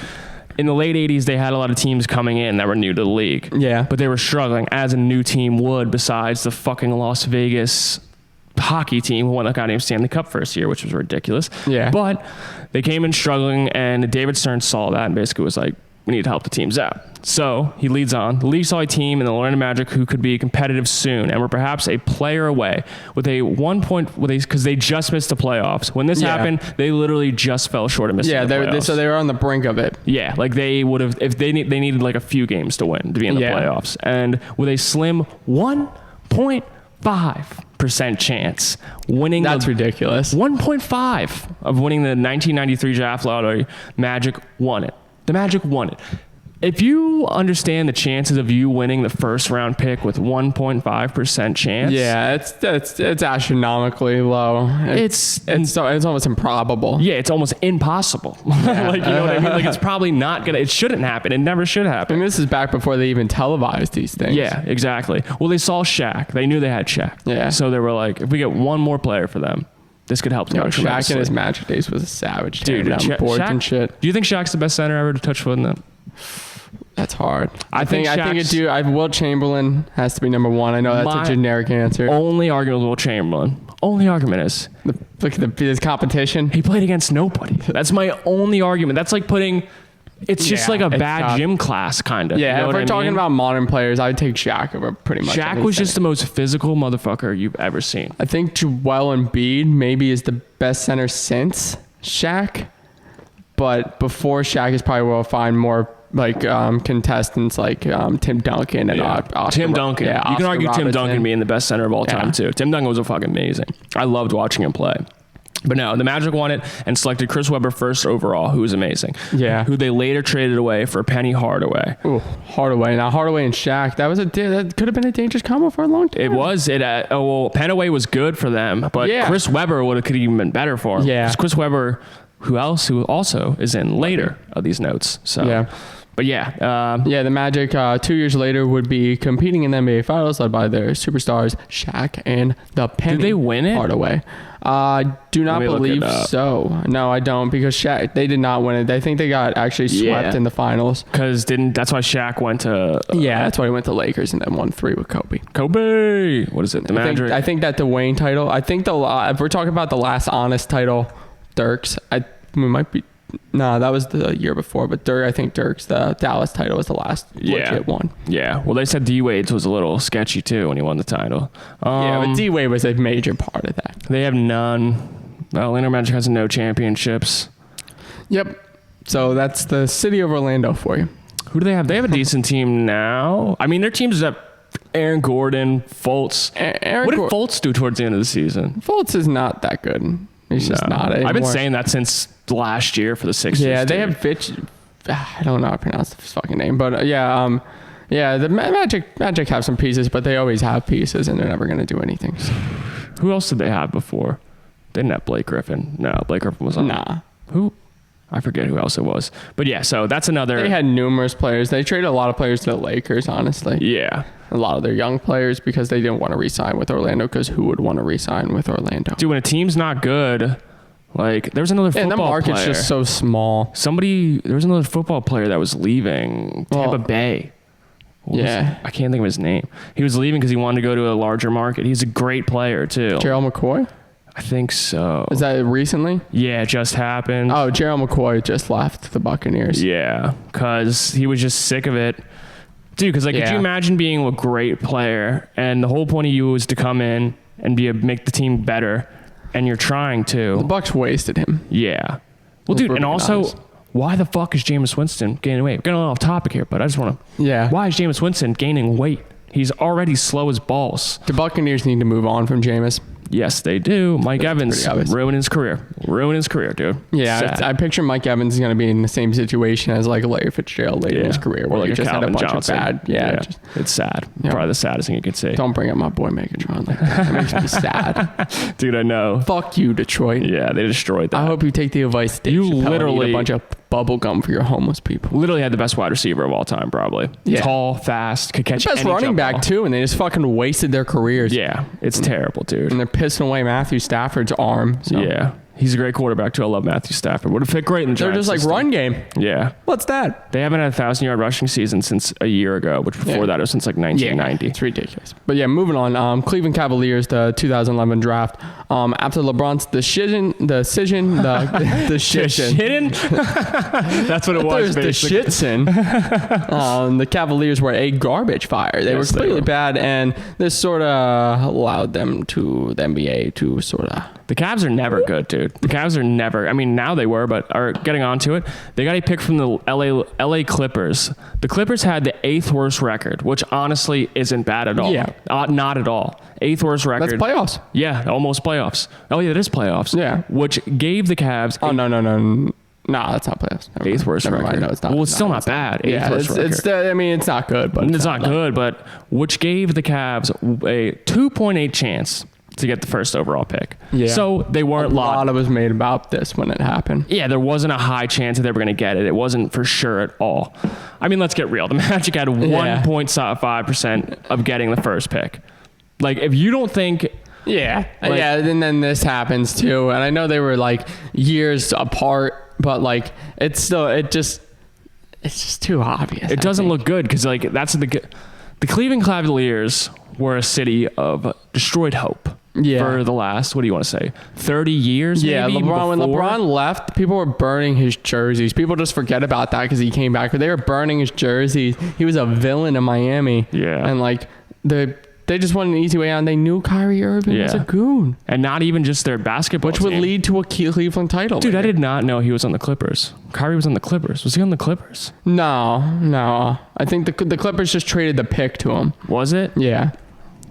[SPEAKER 1] in the late 80s, they had a lot of teams coming in that were new to the league. Yeah. But they were struggling, as a new team would, besides the fucking Las Vegas hockey team who won the goddamn Stanley Cup first year, which was ridiculous. Yeah. But they came in struggling, and David Stern saw that and basically was like, we need to help the teams out. So he leads on. The league saw a team in the Orlando Magic who could be competitive soon and were perhaps a player away with a 1 point, because they just missed the playoffs. When this happened, they literally just fell short of missing the playoffs.
[SPEAKER 2] So they were on the brink of it.
[SPEAKER 1] Yeah, like they would have, if they needed like a few games to win to be in the playoffs. And with a slim 1.5% chance winning.
[SPEAKER 2] That's ridiculous.
[SPEAKER 1] 1.5 of winning the 1993 draft lottery. Magic won it. The Magic won it. If you understand the chances of you winning the first round pick with 1.5% chance,
[SPEAKER 2] it's astronomically low. It's almost improbable.
[SPEAKER 1] Yeah, it's almost impossible. Like, you know what I mean? Like, it's probably not gonna. It shouldn't happen. It never should happen.
[SPEAKER 2] And this is back before they even televised these things.
[SPEAKER 1] Yeah, exactly. Well, they saw Shaq. They knew they had Shaq. Yeah. So they were like, if we get one more player for them, this could help them.
[SPEAKER 2] Shaq in his Magic days was a savage.
[SPEAKER 1] Dude,
[SPEAKER 2] boards and shit.
[SPEAKER 1] Do you think Shaq's the best center ever to touch foot in that?
[SPEAKER 2] That's hard. I think Wilt Chamberlain has to be number one. I know that's a generic answer.
[SPEAKER 1] Only argument with Wilt Chamberlain. Only argument is
[SPEAKER 2] his competition.
[SPEAKER 1] He played against nobody. That's my only argument. That's like putting. It's just like a bad gym class, kind of.
[SPEAKER 2] Yeah,
[SPEAKER 1] you know
[SPEAKER 2] if we're talking about modern players, I'd take Shaq over pretty much.
[SPEAKER 1] Shaq was just the most physical motherfucker you've ever seen.
[SPEAKER 2] I think Joel Embiid maybe is the best center since Shaq, but before Shaq is probably where we'll find more like contestants like Tim Duncan and Oscar.
[SPEAKER 1] Tim Duncan.
[SPEAKER 2] Yeah,
[SPEAKER 1] you can argue
[SPEAKER 2] Robertson.
[SPEAKER 1] Tim Duncan being the best center of all time too. Tim Duncan was fucking amazing. I loved watching him play. But no, the Magic won it and selected Chris Webber first overall, who was amazing. Yeah. Who they later traded away for Penny Hardaway.
[SPEAKER 2] Ooh, Hardaway. Now, Hardaway and Shaq, that could have been a dangerous combo for a long time.
[SPEAKER 1] It was. Penaway was good for them, but Chris Webber could have even been better for him. Yeah. Chris Webber, who also is in later of these notes. So, yeah. But
[SPEAKER 2] the Magic 2 years later would be competing in the NBA Finals, led by their superstars Shaq and the Penny.
[SPEAKER 1] Did they win it?
[SPEAKER 2] Hardaway. Do not believe so. No, I don't, because Shaq, they did not win it. I think they got actually swept in the finals.
[SPEAKER 1] That's why Shaq went to.
[SPEAKER 2] That's why he went to Lakers and then won 3 with Kobe.
[SPEAKER 1] What is it? The Magic.
[SPEAKER 2] I think that the Wayne title. I think if we're talking about the last honest title, Dirk's. We might be. No, that was the year before, but I think Dirk's, the Dallas title, was the last legit one.
[SPEAKER 1] Yeah, well, they said D-Wade's was a little sketchy, too, when he won the title.
[SPEAKER 2] But D-Wade was a major part of that.
[SPEAKER 1] They have none. Orlando Magic has no championships.
[SPEAKER 2] Yep. So that's the city of Orlando for you.
[SPEAKER 1] Who do they have? They have a decent team now. I mean, their team's up. Aaron Gordon, Fultz. What did Fultz do towards the end of the season?
[SPEAKER 2] Fultz is not that good. He's just not anymore.
[SPEAKER 1] I've been saying that since last year for the Sixers.
[SPEAKER 2] Yeah, they have Fitch. I don't know how to pronounce his fucking name, but the Magic have some pieces, but they always have pieces, and they're never going to do anything. So.
[SPEAKER 1] Who else did they have before? They didn't have Blake Griffin. No, Blake Griffin was on.
[SPEAKER 2] Nah.
[SPEAKER 1] Who? I forget who else it was. But yeah, so that's another.
[SPEAKER 2] They had numerous players. They traded a lot of players to the Lakers, honestly.
[SPEAKER 1] Yeah.
[SPEAKER 2] A lot of their young players because they didn't want to re-sign with Orlando, because who would want to re-sign with Orlando?
[SPEAKER 1] Dude, when a team's not good, like, there was another football player.
[SPEAKER 2] And the market's just so small.
[SPEAKER 1] There was another football player that was leaving Tampa Bay. I can't think of his name. He was leaving because he wanted to go to a larger market. He's a great player, too.
[SPEAKER 2] Gerald McCoy?
[SPEAKER 1] I think so.
[SPEAKER 2] Is that recently?
[SPEAKER 1] Yeah, it just happened.
[SPEAKER 2] Oh, Gerald McCoy just left the Buccaneers.
[SPEAKER 1] Yeah, because he was just sick of it. Dude, because, like, could you imagine being a great player and the whole point of you was to come in and make the team better, and you're trying to.
[SPEAKER 2] The Bucs wasted him.
[SPEAKER 1] Yeah. Well, dude, and also,
[SPEAKER 2] honest.
[SPEAKER 1] why the fuck is Jameis Winston gaining weight? We're getting off topic here, but I just want to.
[SPEAKER 2] Yeah.
[SPEAKER 1] Why is Jameis Winston gaining weight? He's already slow as balls.
[SPEAKER 2] The Buccaneers need to move on from Jameis.
[SPEAKER 1] Yes, they do. Mike Evans ruined his career. Dude.
[SPEAKER 2] Yeah, I picture Mike Evans is going to be in the same situation as like Larry Fitzgerald later in his career,
[SPEAKER 1] or like
[SPEAKER 2] he
[SPEAKER 1] a
[SPEAKER 2] just
[SPEAKER 1] Calvin
[SPEAKER 2] had a bunch
[SPEAKER 1] Johnson.
[SPEAKER 2] of bad.
[SPEAKER 1] It's sad. Probably the saddest thing you could see.
[SPEAKER 2] Don't bring up my boy Megatron like that. It makes me sad.
[SPEAKER 1] Dude, I know.
[SPEAKER 2] Fuck you, Detroit.
[SPEAKER 1] Yeah, they destroyed that.
[SPEAKER 2] I hope you take the advice. Dave
[SPEAKER 1] You
[SPEAKER 2] Chappelle,
[SPEAKER 1] literally
[SPEAKER 2] eat a bunch of bubble gum for your homeless people.
[SPEAKER 1] Literally had the best wide receiver of all time, probably.
[SPEAKER 2] Yeah.
[SPEAKER 1] Tall, fast, could catch
[SPEAKER 2] The best
[SPEAKER 1] any
[SPEAKER 2] running
[SPEAKER 1] jump
[SPEAKER 2] back
[SPEAKER 1] ball.
[SPEAKER 2] too, and they just fucking wasted their careers.
[SPEAKER 1] Yeah, it's terrible, dude.
[SPEAKER 2] And they're pissing away Matthew Stafford's arm. So.
[SPEAKER 1] Yeah. He's a great quarterback too. I love Matthew Stafford. Would have fit great in the
[SPEAKER 2] They're
[SPEAKER 1] Giants
[SPEAKER 2] just like
[SPEAKER 1] system.
[SPEAKER 2] run game.
[SPEAKER 1] Yeah.
[SPEAKER 2] What's that?
[SPEAKER 1] They haven't had a 1,000-yard rushing season since a year ago, which before that it was since like 1990.
[SPEAKER 2] It's ridiculous. But yeah, moving on. Cleveland Cavaliers, the 2011 draft. After LeBron's decision.
[SPEAKER 1] Shitting? That's what it was.
[SPEAKER 2] The shitsin. The Cavaliers were a garbage fire. They were completely bad, and this sort of allowed them to the NBA to sort of.
[SPEAKER 1] The Cavs are never good, dude. The Cavs are never. I mean, now they were, but are getting onto it. They got a pick from the LA Clippers. The Clippers had the 8th worst record, which honestly isn't bad at all.
[SPEAKER 2] Yeah.
[SPEAKER 1] Not at all. 8th worst record.
[SPEAKER 2] That's playoffs.
[SPEAKER 1] Yeah, almost playoffs. Oh, yeah, it is playoffs.
[SPEAKER 2] Yeah.
[SPEAKER 1] Which gave the Cavs.
[SPEAKER 2] Oh, no. No, that's not playoffs.
[SPEAKER 1] 8th worst record.
[SPEAKER 2] Mind. No, it's not.
[SPEAKER 1] Well, it's still not bad. 8th worst record.
[SPEAKER 2] It's not good, but
[SPEAKER 1] it's not good. But which gave the Cavs a 2.8 chance to get the first overall pick. Yeah. So they weren't locked.
[SPEAKER 2] A lot of it was made about this when it happened.
[SPEAKER 1] Yeah, there wasn't a high chance that they were going to get it. It wasn't for sure at all. I mean, let's get real. The Magic had 1.5% of getting the first pick. Like, if you don't think...
[SPEAKER 2] Yeah. And then this happens too. And I know they were like years apart, but like it's just too obvious.
[SPEAKER 1] It doesn't look good because like that's the Cleveland Cavaliers were a city of destroyed hope. Yeah. For the last, what do you want to say, 30 years?
[SPEAKER 2] Yeah,
[SPEAKER 1] maybe
[SPEAKER 2] when LeBron left, people were burning his jerseys. People just forget about that because he came back. But they were burning his jerseys. He was a villain in Miami.
[SPEAKER 1] Yeah.
[SPEAKER 2] And like they just wanted an easy way out. They knew Kyrie Irving was a goon.
[SPEAKER 1] And not even just their basketball
[SPEAKER 2] Which would lead to a Cleveland title.
[SPEAKER 1] Dude, I did not know he was on the Clippers. Kyrie was on the Clippers. Was he on the Clippers?
[SPEAKER 2] No. I think the Clippers just traded the pick to him.
[SPEAKER 1] Was it?
[SPEAKER 2] Yeah.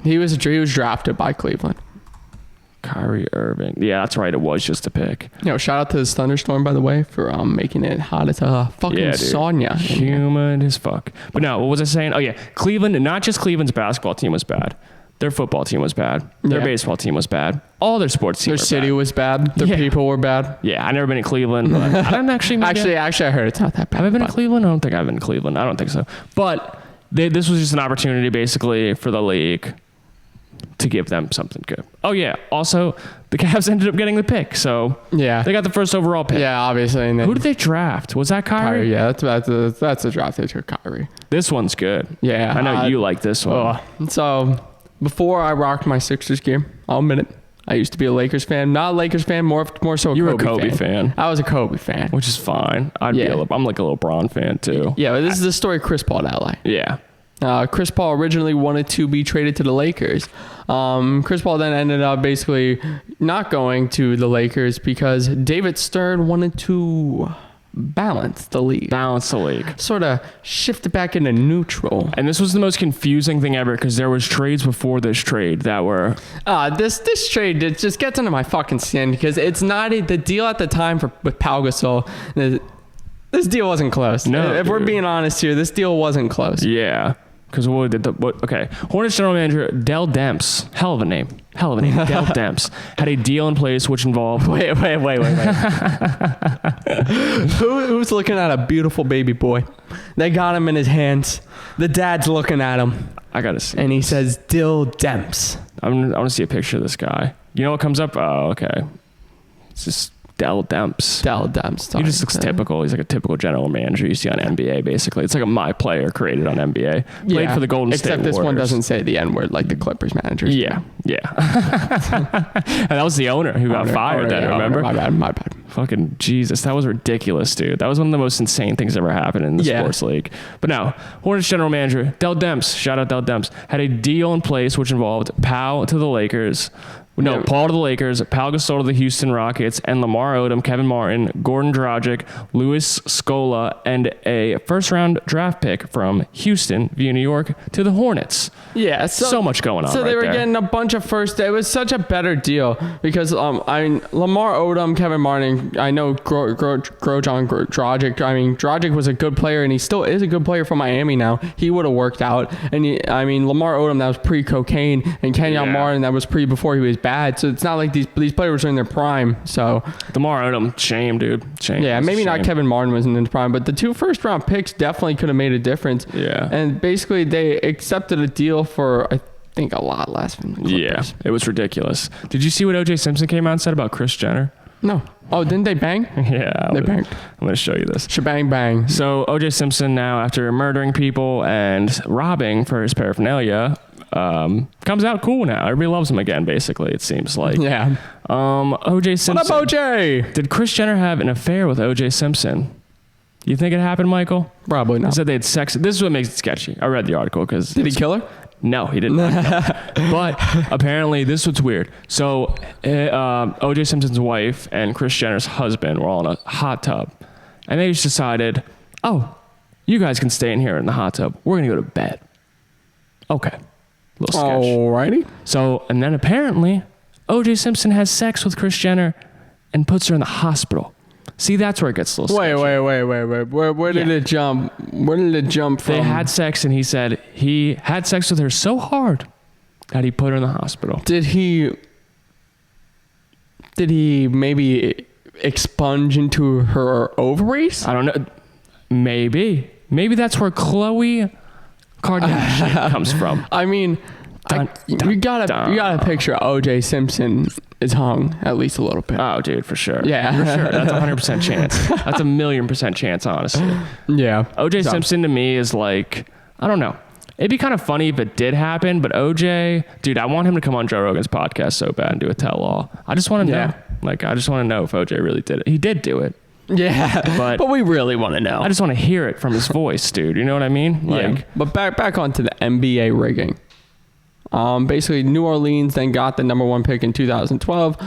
[SPEAKER 2] He was drafted by Cleveland.
[SPEAKER 1] Kyrie Irving. Yeah, that's right. It was just a pick.
[SPEAKER 2] Shout out to this thunderstorm, by the way, for making it hot as a fucking sauna.
[SPEAKER 1] Humid as fuck. But no, what was I saying? Oh, yeah. Cleveland, not just Cleveland's basketball team was bad. Their football team was bad. Their baseball team was bad. All their sports teams
[SPEAKER 2] Their city was bad. Their people were bad.
[SPEAKER 1] Yeah, I've never been in Cleveland. But I don't actually...
[SPEAKER 2] actually, I heard it's not that bad.
[SPEAKER 1] Have I been in Cleveland? I don't think I've been in Cleveland. I don't think so. But this was just an opportunity, basically, for the league to give them something good. Oh, yeah. Also, the Cavs ended up getting the pick. So,
[SPEAKER 2] yeah,
[SPEAKER 1] they got the first overall pick.
[SPEAKER 2] Yeah, obviously. And
[SPEAKER 1] who did they draft? Was that Kyrie?
[SPEAKER 2] Yeah, that's the draft they took Kyrie.
[SPEAKER 1] This one's good.
[SPEAKER 2] Yeah.
[SPEAKER 1] I know you like this one.
[SPEAKER 2] So, before I rocked my Sixers gear, I'll admit it, I used to be a Lakers fan. Not a Lakers fan, more so a
[SPEAKER 1] you were
[SPEAKER 2] Kobe
[SPEAKER 1] a Kobe fan.
[SPEAKER 2] I was a Kobe fan.
[SPEAKER 1] Which is fine. I'm like a little LeBron fan, too.
[SPEAKER 2] Yeah, but this is the story Chris Paul to LA.
[SPEAKER 1] Yeah.
[SPEAKER 2] Chris Paul originally wanted to be traded to the Lakers. Chris Paul then ended up basically not going to the Lakers because David Stern wanted to balance the league. Sort of shift it back into neutral.
[SPEAKER 1] And this was the most confusing thing ever because there was trades before this trade that were...
[SPEAKER 2] This trade, it just gets under my fucking skin because it's not the deal at the time with Pau Gasol. This deal wasn't close.
[SPEAKER 1] No,
[SPEAKER 2] if we're being honest here, this deal wasn't close.
[SPEAKER 1] Yeah. Because okay. Hornets general manager Dell Demps, hell of a name. Dell Demps had a deal in place which involved.
[SPEAKER 2] Wait. Who's looking at a beautiful baby boy? They got him in his hands. The dad's looking at him.
[SPEAKER 1] I gotta see.
[SPEAKER 2] And he says, Dill Demps.
[SPEAKER 1] I want to see a picture of this guy. You know what comes up? Oh, okay. It's just Dell Demps.
[SPEAKER 2] He
[SPEAKER 1] just looks typical. He's like a typical general manager you see on NBA, basically. It's like a my player created on NBA. Played for the Golden State Warriors.
[SPEAKER 2] Except this one doesn't say the N-word like the Clippers managers.
[SPEAKER 1] Yeah. And that was the owner who got fired then, remember?
[SPEAKER 2] My bad.
[SPEAKER 1] Fucking Jesus. That was ridiculous, dude. That was one of the most insane things that ever happened in the sports league. But no, Hornets general manager Dell Demps, shout out Dell Demps, had a deal in place which involved Paul to the Lakers, Paul to the Lakers, Pau Gasol to the Houston Rockets, and Lamar Odom, Kevin Martin, Gordon Dragic, Luis Scola, and a first-round draft pick from Houston via New York to the Hornets.
[SPEAKER 2] Yeah,
[SPEAKER 1] so much going on.
[SPEAKER 2] So they were getting a bunch of first. It was such a better deal because Lamar Odom, Kevin Martin. I know Grojan Dragic. I mean, Dragic was a good player, and he still is a good player for Miami now. He would have worked out. And Lamar Odom, that was pre-cocaine, and Kenyon Martin, that was before he was bad. So it's not like these players are in their prime. So
[SPEAKER 1] Lamar Odom, shame, dude. Shame.
[SPEAKER 2] Yeah, maybe not Kevin Martin wasn't in his prime, but the 2 first-round picks definitely could have made a difference.
[SPEAKER 1] Yeah.
[SPEAKER 2] And basically, they accepted a deal for, I think, a lot less from the Clippers.
[SPEAKER 1] Yeah, it was ridiculous. Did you see what O.J. Simpson came out and said about Kris Jenner?
[SPEAKER 2] No. Oh, didn't they bang?
[SPEAKER 1] Yeah.
[SPEAKER 2] They banged.
[SPEAKER 1] I'm going to show you this.
[SPEAKER 2] Shebang bang.
[SPEAKER 1] So O.J. Simpson now, after murdering people and robbing for his paraphernalia, comes out cool now. Everybody loves him again, basically, it seems like.
[SPEAKER 2] Yeah.
[SPEAKER 1] O.J. Simpson.
[SPEAKER 2] What up, O.J.?
[SPEAKER 1] Did Kris Jenner have an affair with O.J. Simpson? You think it happened, Michael?
[SPEAKER 2] Probably not.
[SPEAKER 1] He said they had sex. This is what makes it sketchy. I read the article because...
[SPEAKER 2] Did he kill her?
[SPEAKER 1] No, he didn't. But apparently, this was weird. So, O.J. Simpson's wife and Kris Jenner's husband were all in a hot tub. And they just decided, oh, you guys can stay in here in the hot tub. We're going to go to bed. Okay. Little sketch.
[SPEAKER 2] Alrighty.
[SPEAKER 1] So, and then apparently, O.J. Simpson has sex with Kris Jenner and puts her in the hospital. See, that's where it gets a little sketchy.
[SPEAKER 2] Wait. Where did it jump? Where did it jump from?
[SPEAKER 1] They had sex, and he said he had sex with her so hard that he put her in the hospital.
[SPEAKER 2] Did he maybe expunge into her ovaries?
[SPEAKER 1] I don't know. Maybe that's where Khloe Kardashian comes from.
[SPEAKER 2] I mean, you gotta picture O.J. Simpson is hung at least a little bit.
[SPEAKER 1] Oh, dude, for sure.
[SPEAKER 2] Yeah.
[SPEAKER 1] For sure. That's 100% chance. That's 1,000,000% chance, honestly.
[SPEAKER 2] Yeah.
[SPEAKER 1] O.J. Simpson to me is like, I don't know. It'd be kind of funny if it did happen, but O.J., dude, I want him to come on Joe Rogan's podcast so bad and do a tell-all. I just want to know. Like, I just want to know if O.J. really did it. He did do it.
[SPEAKER 2] Yeah, but we really want to know.
[SPEAKER 1] I just want to hear it from his voice, dude. You know what I mean?
[SPEAKER 2] Like, but back onto the NBA rigging. Basically, New Orleans then got the number 1 pick in 2012,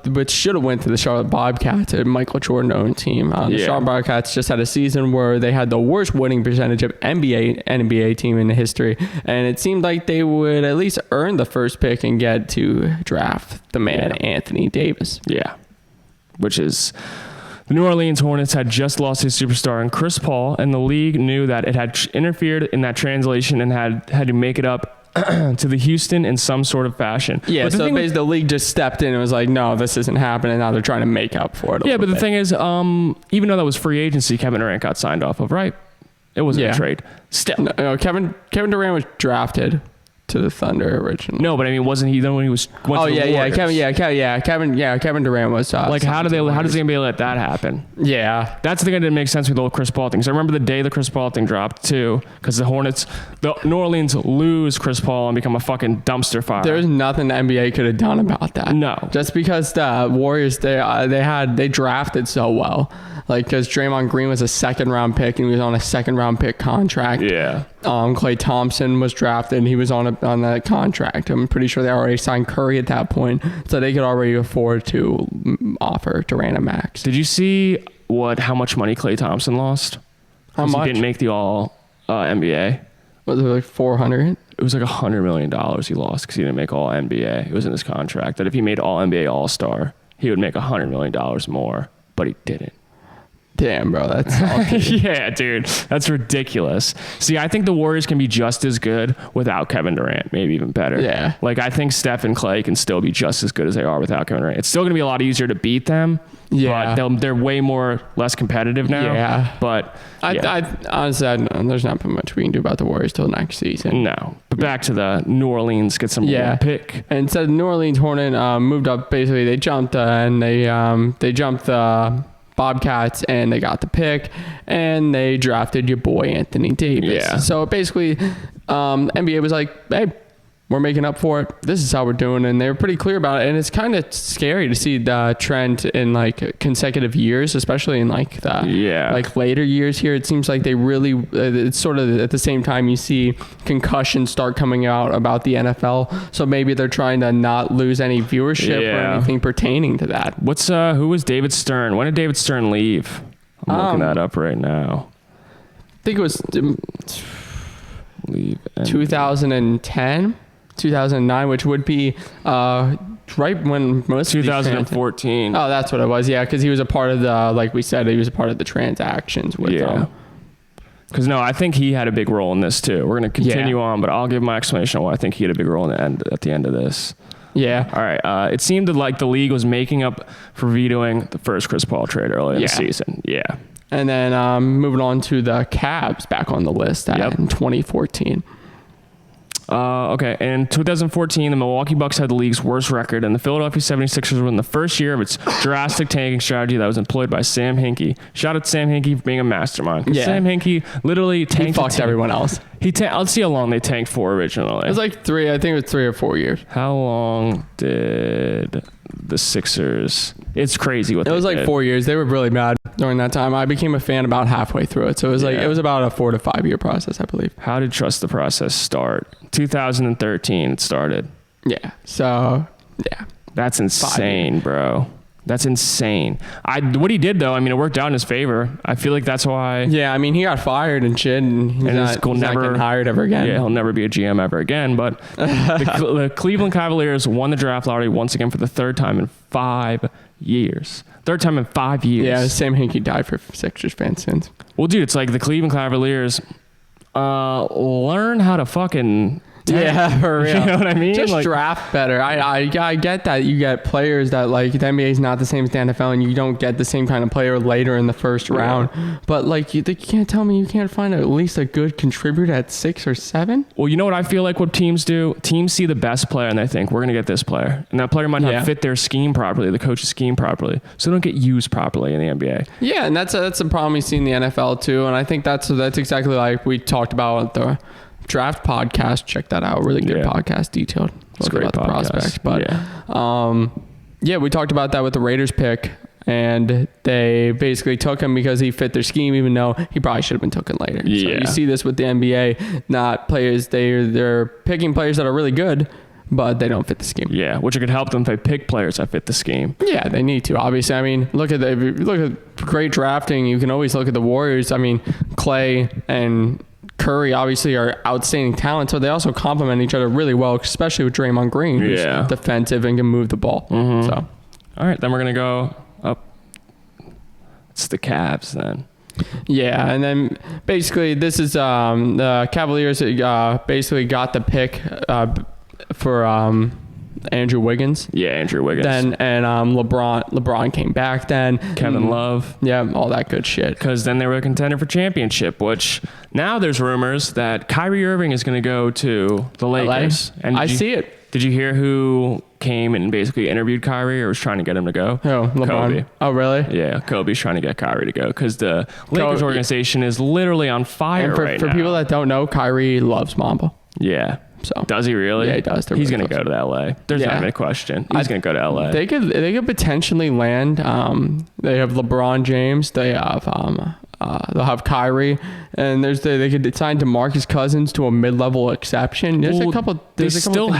[SPEAKER 2] which should have went to the Charlotte Bobcats, a Michael Jordan-owned team. The Charlotte Bobcats just had a season where they had the worst winning percentage of NBA team in history, and it seemed like they would at least earn the first pick and get to draft the man Anthony Davis.
[SPEAKER 1] Yeah, which is... The New Orleans Hornets had just lost his superstar in Chris Paul, and the league knew that it had interfered in that translation and had to make it up to the Houston in some sort of fashion.
[SPEAKER 2] Yeah, so basically the league just stepped in and was like, no, this isn't happening. Now they're trying to make up for it.
[SPEAKER 1] Yeah, but the thing is, even though that was free agency, Kevin Durant got signed off of, right? It wasn't a trade. Still.
[SPEAKER 2] No, Kevin Durant was drafted to the Thunder originally.
[SPEAKER 1] No, but I mean, wasn't he then when he went to the Warriors?
[SPEAKER 2] Kevin Durant was.
[SPEAKER 1] Like, how does the NBA let that happen?
[SPEAKER 2] Yeah,
[SPEAKER 1] that's the thing that didn't make sense with the whole Chris Paul thing. So I remember the day the Chris Paul thing dropped too, because the New Orleans lose Chris Paul and become a fucking dumpster fire.
[SPEAKER 2] There's nothing the NBA could have done about that.
[SPEAKER 1] No,
[SPEAKER 2] just because the Warriors they drafted so well. Like, because Draymond Green was a 2nd-round pick and he was on a 2nd-round pick contract.
[SPEAKER 1] Yeah.
[SPEAKER 2] Klay Thompson was drafted and he was on that contract. I'm pretty sure they already signed Curry at that point, so they could already afford to offer Durant a max.
[SPEAKER 1] Did you see how much money Klay Thompson lost?
[SPEAKER 2] How much?
[SPEAKER 1] He didn't make the All NBA.
[SPEAKER 2] Was it like 400?
[SPEAKER 1] It was like $100 million he lost because he didn't make All NBA. It was in his contract that if he made All NBA All Star, he would make $100 million more, but he didn't.
[SPEAKER 2] Damn, bro, that's salty.
[SPEAKER 1] Yeah, dude, that's ridiculous. See, I think the Warriors can be just as good without Kevin Durant, maybe even better.
[SPEAKER 2] Yeah.
[SPEAKER 1] Like, I think Steph and Clay can still be just as good as they are without Kevin Durant. It's still going to be a lot easier to beat them.
[SPEAKER 2] Yeah.
[SPEAKER 1] But they're way less competitive now.
[SPEAKER 2] Yeah.
[SPEAKER 1] But
[SPEAKER 2] I honestly, there's not much we can do about the Warriors till next season.
[SPEAKER 1] No. But back to the New Orleans, get some pick.
[SPEAKER 2] And so the New Orleans Hornet moved up. Basically, they jumped and they jumped the Bobcats and they got the pick and they drafted your boy Anthony Davis.
[SPEAKER 1] Yeah.
[SPEAKER 2] So basically, NBA was like, hey, we're making up for it. This is how we're doing. And they were pretty clear about it. And it's kind of scary to see the trend in like consecutive years, especially in like the like later years here. It seems like they really, it's sort of at the same time you see concussions start coming out about the NFL. So maybe they're trying to not lose any viewership or anything pertaining to that.
[SPEAKER 1] Who was David Stern? When did David Stern leave? I'm looking that up right now.
[SPEAKER 2] I think it was
[SPEAKER 1] leave
[SPEAKER 2] 2010. 2009, which would be right when most
[SPEAKER 1] 2014.
[SPEAKER 2] Oh, that's what it was. Yeah, because he was a part of the, like we said, he was a part of the transactions with them.
[SPEAKER 1] Because no, I think he had a big role in this too. We're going to continue on, but I'll give my explanation on why I think he had a big role at the end of this.
[SPEAKER 2] Yeah.
[SPEAKER 1] All right. It seemed like the league was making up for vetoing the first Chris Paul trade early in the season. Yeah.
[SPEAKER 2] And then moving on to the Cavs back on the list in 2014.
[SPEAKER 1] Okay, in 2014, the Milwaukee Bucks had the league's worst record, and the Philadelphia 76ers were in the first year of its drastic tanking strategy that was employed by Sam Hinkie. Shout out to Sam Hinkie for being a mastermind. Yeah. Sam Hinkie literally tanked.
[SPEAKER 2] He fucked everyone else.
[SPEAKER 1] Let's see how long they tanked for originally.
[SPEAKER 2] It was like I think it was 3 or 4 years.
[SPEAKER 1] How long did the Sixers... It's crazy what they did.
[SPEAKER 2] It was like 4 years. They were really bad during that time. I became a fan about halfway through it. So it was it was about a 4 to 5 year process, I believe.
[SPEAKER 1] How did Trust the Process start? 2013 it started.
[SPEAKER 2] Yeah. So, yeah.
[SPEAKER 1] That's insane, bro. That's insane. What he did, though, I mean, it worked out in his favor. I feel like that's why...
[SPEAKER 2] Yeah, I mean, he got fired and shit, and he's not getting hired ever again.
[SPEAKER 1] Yeah, he'll never be a GM ever again. But the Cleveland Cavaliers won the draft lottery once again for the third time in 5 years. Third time in 5 years.
[SPEAKER 2] Yeah, Sam Hinkie died for Sixers fans since.
[SPEAKER 1] Well, dude, it's like the Cleveland Cavaliers learn how to fucking...
[SPEAKER 2] Yeah, for real.
[SPEAKER 1] You know what I mean?
[SPEAKER 2] Just draft better. I get that you get players that like the NBA is not the same as the NFL, and you don't get the same kind of player later in the first round. But like you can't tell me you can't find at least a good contributor at 6 or 7.
[SPEAKER 1] Well, you know what I feel like what teams do? Teams see the best player and they think we're gonna get this player, and that player might not fit their scheme properly, the coach's scheme properly, so they don't get used properly in the NBA. Yeah,
[SPEAKER 2] and that's a problem you see in the NFL too, and I think that's exactly like we talked about the draft podcast. Check that out. Really good podcast, detailed.
[SPEAKER 1] It's great about podcast. The prospects.
[SPEAKER 2] But we talked about that with the Raiders pick, and they basically took him because he fit their scheme, even though he probably should have been taken later. So you see this with the NBA, not players. They're picking players that are really good, but they don't fit the scheme.
[SPEAKER 1] Yeah, which could help them if they pick players that fit the scheme.
[SPEAKER 2] Yeah, they need to. Obviously, I mean, look at great drafting. You can always look at the Warriors. I mean, Clay and Curry obviously are outstanding talent, so they also complement each other really well, especially with Draymond Green, who's defensive and can move the ball. Mm-hmm. So,
[SPEAKER 1] all right, then we're gonna go up. It's the Cavs then.
[SPEAKER 2] Yeah, and then basically this is the Cavaliers basically got the pick for Andrew Wiggins.
[SPEAKER 1] Yeah, Andrew Wiggins.
[SPEAKER 2] Then and LeBron came back then.
[SPEAKER 1] Kevin Love.
[SPEAKER 2] Yeah, all that good shit.
[SPEAKER 1] Because then they were a contender for championship, which now there's rumors that Kyrie Irving is going to go to the Lakers.
[SPEAKER 2] And I see it.
[SPEAKER 1] Did you hear who came and basically interviewed Kyrie or was trying to get him to go?
[SPEAKER 2] Oh, LeBron.
[SPEAKER 1] Kobe.
[SPEAKER 2] Oh, really?
[SPEAKER 1] Yeah, Kobe's trying to get Kyrie to go because the Lakers organization is literally on fire right now.
[SPEAKER 2] For people that don't know, Kyrie loves Mamba.
[SPEAKER 1] Yeah.
[SPEAKER 2] So
[SPEAKER 1] does he really?
[SPEAKER 2] Yeah, he does.
[SPEAKER 1] He's going to go to LA. There's not even a question. He's going to go to LA.
[SPEAKER 2] They could potentially land. They have LeBron James. They have they'll have Kyrie, and they could sign DeMarcus Cousins to a mid-level exception. There's a couple. They still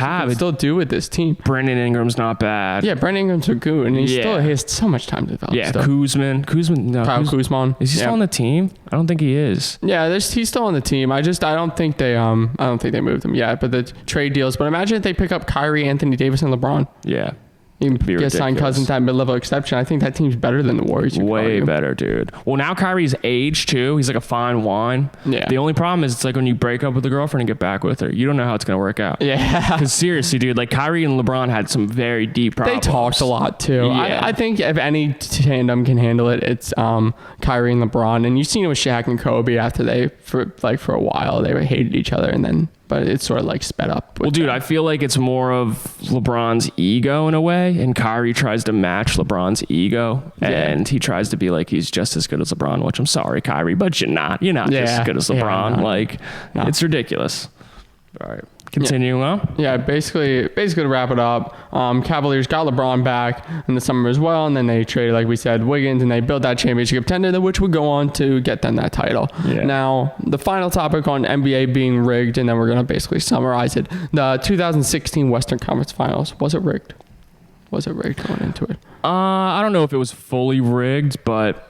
[SPEAKER 2] do with this team.
[SPEAKER 1] Brandon Ingram's not bad.
[SPEAKER 2] Yeah, Brandon Ingram's a good, and he has so much time to develop.
[SPEAKER 1] Yeah, Kuzman.
[SPEAKER 2] Kyle Kuzman.
[SPEAKER 1] Is he still on the team? I don't think he is.
[SPEAKER 2] Yeah, he's still on the team. I don't think they moved him yet. But the trade deals. But imagine if they pick up Kyrie, Anthony Davis, and LeBron.
[SPEAKER 1] Yeah.
[SPEAKER 2] You get signed Cousins at mid-level exception. I think that team's better than the Warriors.
[SPEAKER 1] Way better, dude. Well, now Kyrie's aged too. He's like a fine wine.
[SPEAKER 2] Yeah.
[SPEAKER 1] The only problem is it's like when you break up with a girlfriend and get back with her, you don't know how it's gonna work out.
[SPEAKER 2] Yeah.
[SPEAKER 1] Because seriously, dude, like Kyrie and LeBron had some very deep problems.
[SPEAKER 2] They talked a lot too.
[SPEAKER 1] Yeah.
[SPEAKER 2] I think if any tandem can handle it, it's Kyrie and LeBron. And you've seen it with Shaq and Kobe after they for a while they hated each other, and then. But it's sort of like sped up.
[SPEAKER 1] Well, dude, I feel like it's more of LeBron's ego in a way, and Kyrie tries to match LeBron's ego, and he tries to be like he's just as good as LeBron, which I'm sorry, Kyrie, but you're not. You're not just as good as LeBron. It's ridiculous. All right. Continuing on.
[SPEAKER 2] Yeah, basically to wrap it up, Cavaliers got LeBron back in the summer as well, and then they traded, like we said, Wiggins, and they built that championship contender, which would go on to get them that title. Yeah. Now, the final topic on NBA being rigged, and then we're going to basically summarize it. The 2016 Western Conference Finals, was it rigged? Was it rigged going into it?
[SPEAKER 1] I don't know if it was fully rigged, but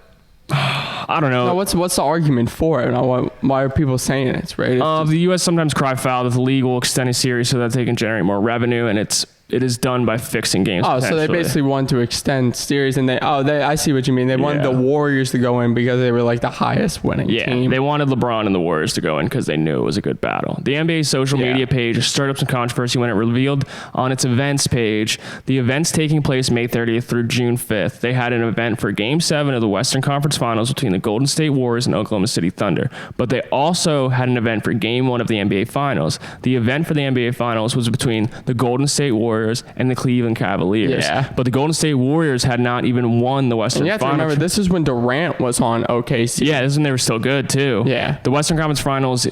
[SPEAKER 1] I don't know.
[SPEAKER 2] No, what's the argument for it? Why are people saying it's rigged?
[SPEAKER 1] The U.S. sometimes cry foul that the league will extend a series so that they can generate more revenue, and it is done by fixing games.
[SPEAKER 2] Oh, so they basically want to extend series, and I see what you mean. They wanted the Warriors to go in because they were like the highest winning team.
[SPEAKER 1] Yeah, they wanted LeBron and the Warriors to go in because they knew it was a good battle. The NBA's social media page stirred up some controversy when it revealed on its events page the events taking place May 30th through June 5th. They had an event for Game 7 of the Western Conference Finals between the Golden State Warriors and Oklahoma City Thunder, but they also had an event for Game 1 of the NBA Finals. The event for the NBA Finals was between the Golden State Warriors and the Cleveland Cavaliers. Yeah. But the Golden State Warriors had not even won the Western Finals. And you have to remember,
[SPEAKER 2] this is when Durant was on OKC.
[SPEAKER 1] Yeah, this is when they were still good, too.
[SPEAKER 2] Yeah.
[SPEAKER 1] The Western Conference Finals,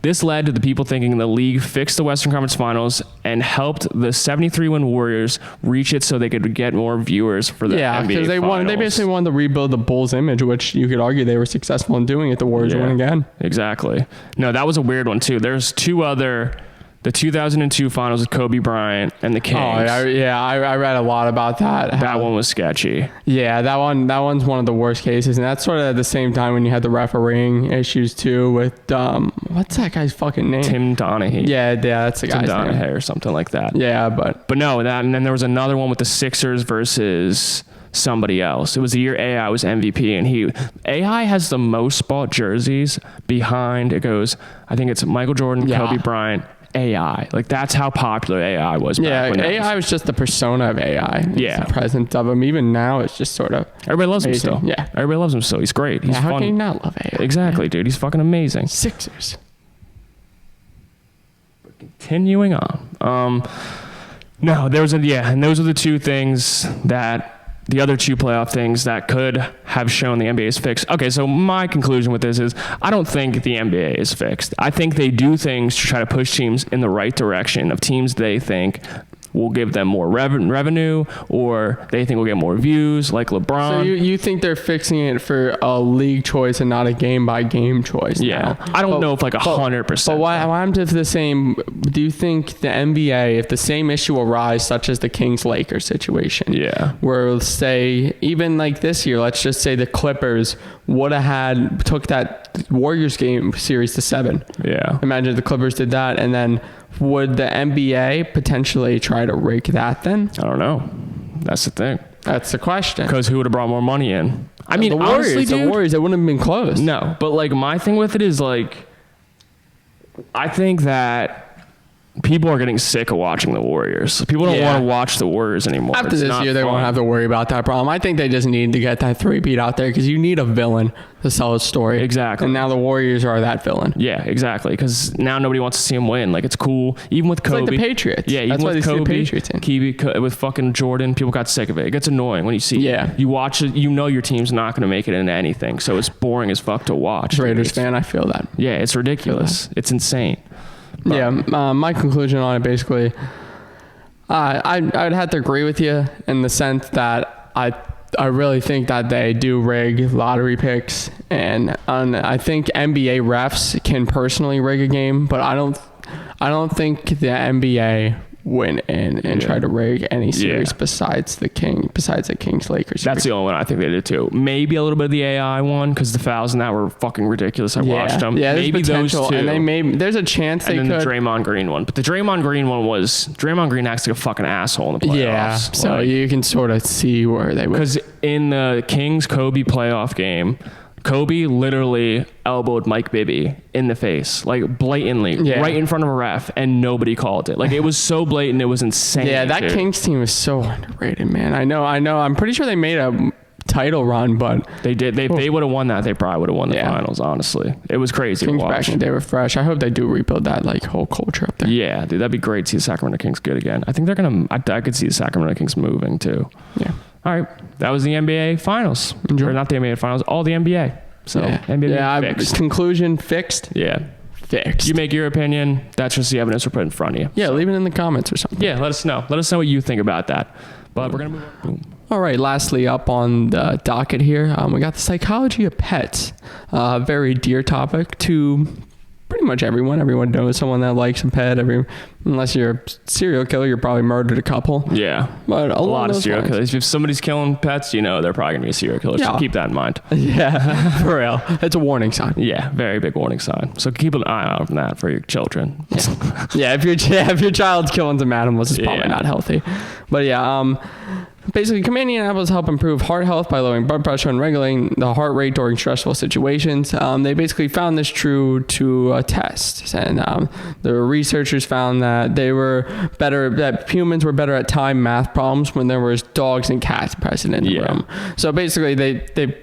[SPEAKER 1] This led to the people thinking the league fixed the Western Conference Finals and helped the 73-win Warriors reach it so they could get more viewers for the NBA Finals. Yeah, because
[SPEAKER 2] they basically wanted to rebuild the Bulls image, which you could argue they were successful in doing it. The Warriors win again.
[SPEAKER 1] Exactly. No, that was a weird one, too. There's two other... The 2002 finals with Kobe Bryant and the Kings.
[SPEAKER 2] I read a lot about that.
[SPEAKER 1] That one was sketchy.
[SPEAKER 2] Yeah, that one's one of the worst cases, and that's sort of at the same time when you had the refereeing issues too with what's that guy's fucking name?
[SPEAKER 1] Tim Donaghy.
[SPEAKER 2] Yeah, that's the guy's name.
[SPEAKER 1] Tim Donaghy or something like that.
[SPEAKER 2] Yeah, but
[SPEAKER 1] no, that, and then there was another one with the Sixers versus somebody else. It was the year AI was MVP, and AI has the most bought jerseys behind. It goes, I think it's Michael Jordan, Kobe Bryant. AI, like that's how popular AI was.
[SPEAKER 2] AI was just the persona of AI. The presence of him. Even now, it's just sort of
[SPEAKER 1] everybody loves
[SPEAKER 2] amazing.
[SPEAKER 1] him still. Yeah, everybody loves him still. He's great. He's
[SPEAKER 2] how
[SPEAKER 1] fun.
[SPEAKER 2] can you not love AI?
[SPEAKER 1] Exactly, dude. He's fucking amazing.
[SPEAKER 2] Sixers.
[SPEAKER 1] But continuing on. No, there was and those are the two things that. The other two playoff things that could have shown the NBA is fixed. Okay, so my conclusion with this is I don't think the NBA is fixed. I think they do things to try to push teams in the right direction of teams they think will give them more revenue or they think will get more views, like LeBron.
[SPEAKER 2] So you think they're fixing it for a league choice and not a game-by-game choice?
[SPEAKER 1] Yeah. Now. I don't know if like 100%.
[SPEAKER 2] But why I'm just the same, do you think the NBA, if the same issue arise, such as the Kings-Lakers situation, where say, even like this year, let's just say the Clippers would have took that Warriors game series to 7.
[SPEAKER 1] Yeah.
[SPEAKER 2] Imagine the Clippers did that, and then would the NBA potentially try to rig that then?
[SPEAKER 1] I don't know. That's the thing.
[SPEAKER 2] That's the question.
[SPEAKER 1] Because who would have brought more money in? I mean,
[SPEAKER 2] the Warriors,
[SPEAKER 1] honestly, dude,
[SPEAKER 2] the Warriors, it wouldn't have been close.
[SPEAKER 1] No, but like my thing with it is like, I think that people are getting sick of watching the Warriors. People don't want to watch the Warriors anymore.
[SPEAKER 2] After this year, they won't have to worry about that problem. I think they just need to get that 3-peat out there because you need a villain to sell a story.
[SPEAKER 1] Exactly.
[SPEAKER 2] And now the Warriors are that villain.
[SPEAKER 1] Yeah, exactly. Because now nobody wants to see him win. Like, it's cool. Even with Kobe.
[SPEAKER 2] It's like the Patriots.
[SPEAKER 1] Yeah, even with Kobe, with fucking Jordan, people got sick of it. It gets annoying when you see it. You watch it, you know your team's not going to make it into anything. So it's boring as fuck to watch.
[SPEAKER 2] Raiders fan, I feel that.
[SPEAKER 1] Yeah, it's ridiculous. It's insane. But
[SPEAKER 2] yeah, my conclusion on it basically, I'd have to agree with you in the sense that I really think that they do rig lottery picks, and I think NBA refs can personally rig a game, but I don't think the NBA went in and tried to rig any series besides the Kings Lakers.
[SPEAKER 1] That's the only one I think they did too. Maybe a little bit of the AI one, because the fouls in that were fucking ridiculous. I watched them.
[SPEAKER 2] Yeah,
[SPEAKER 1] maybe those two.
[SPEAKER 2] And there's a chance they could.
[SPEAKER 1] And then the Draymond Green one. But the Draymond Green one was, Draymond Green acts like a fucking asshole in the playoffs.
[SPEAKER 2] Yeah, so you can sort of see where they would.
[SPEAKER 1] Because in the Kings-Kobe playoff game, Kobe literally elbowed Mike Bibby in the face, like blatantly, right in front of a ref, and nobody called it. Like, it was so blatant, it was insane.
[SPEAKER 2] Yeah, that Kings team is so underrated, man. I know. I'm pretty sure they made a title run, but
[SPEAKER 1] they did. They would have won that. They probably would have won the finals. Honestly, it was crazy.
[SPEAKER 2] Kings
[SPEAKER 1] to watch.
[SPEAKER 2] back in the day were fresh. I hope they do rebuild that like whole culture up there.
[SPEAKER 1] Yeah, dude, that'd be great to see the Sacramento Kings good again. I think they're gonna. I could see the Sacramento Kings moving too.
[SPEAKER 2] Yeah.
[SPEAKER 1] All right, that was the NBA Finals. Or not the NBA Finals, all the NBA. So NBA fixed.
[SPEAKER 2] Conclusion fixed.
[SPEAKER 1] Yeah.
[SPEAKER 2] Fixed.
[SPEAKER 1] You make your opinion. That's just the evidence we're putting in front of you.
[SPEAKER 2] Yeah, leave it in the comments or something.
[SPEAKER 1] Yeah, let us know. Let us know what you think about that. But we're gonna move on. Boom.
[SPEAKER 2] All right, lastly up on the docket here, we got the psychology of pets. Very dear topic to pretty much everyone. Everyone knows someone that likes a pet. Unless you're a serial killer, you're probably murdered a couple.
[SPEAKER 1] Yeah.
[SPEAKER 2] But a
[SPEAKER 1] lot of serial killers. If somebody's killing pets, they're probably going to be a serial killer. So keep that in mind.
[SPEAKER 2] Yeah, for real. It's a warning sign.
[SPEAKER 1] Yeah, very big warning sign. So keep an eye out on that for your children.
[SPEAKER 2] Yeah, if your child's killing some animals, it's probably not healthy. But basically, companion animals help improve heart health by lowering blood pressure and regulating the heart rate during stressful situations. They basically found this true to a test, and the researchers found that that humans were better at time math problems when there was dogs and cats present in the room. So basically, they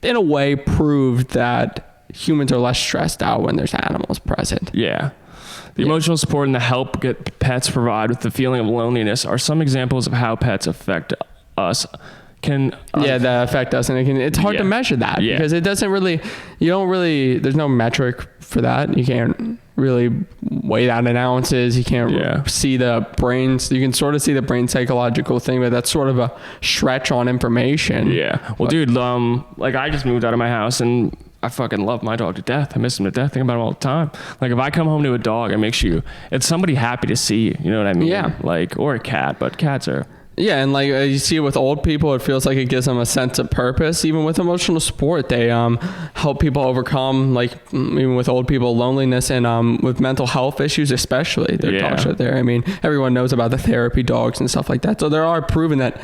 [SPEAKER 2] in a way proved that humans are less stressed out when there's animals present.
[SPEAKER 1] Yeah. The emotional support and the help pets provide with the feeling of loneliness are some examples of how pets affect us. That affect us, and it's hard to measure that because it doesn't really. There's no metric for that. You can't really weigh that in ounces. You can't see the brains. You can sort of see the brain psychological thing, but that's sort of a stretch on information. Yeah. Well, dude, like I just moved out of my house and I fucking love my dog to death. I miss him to death. Think about him all the time. Like if I come home to a dog, it makes it's somebody happy to see you. You know what I mean? Yeah. Like, or a cat, but cats are. Yeah, and like you see it with old people, it feels like it gives them a sense of purpose. Even with emotional support, they help people overcome, like even with old people, loneliness and with mental health issues, especially. Their dogs out there. I mean, everyone knows about the therapy dogs and stuff like that. So there are proven that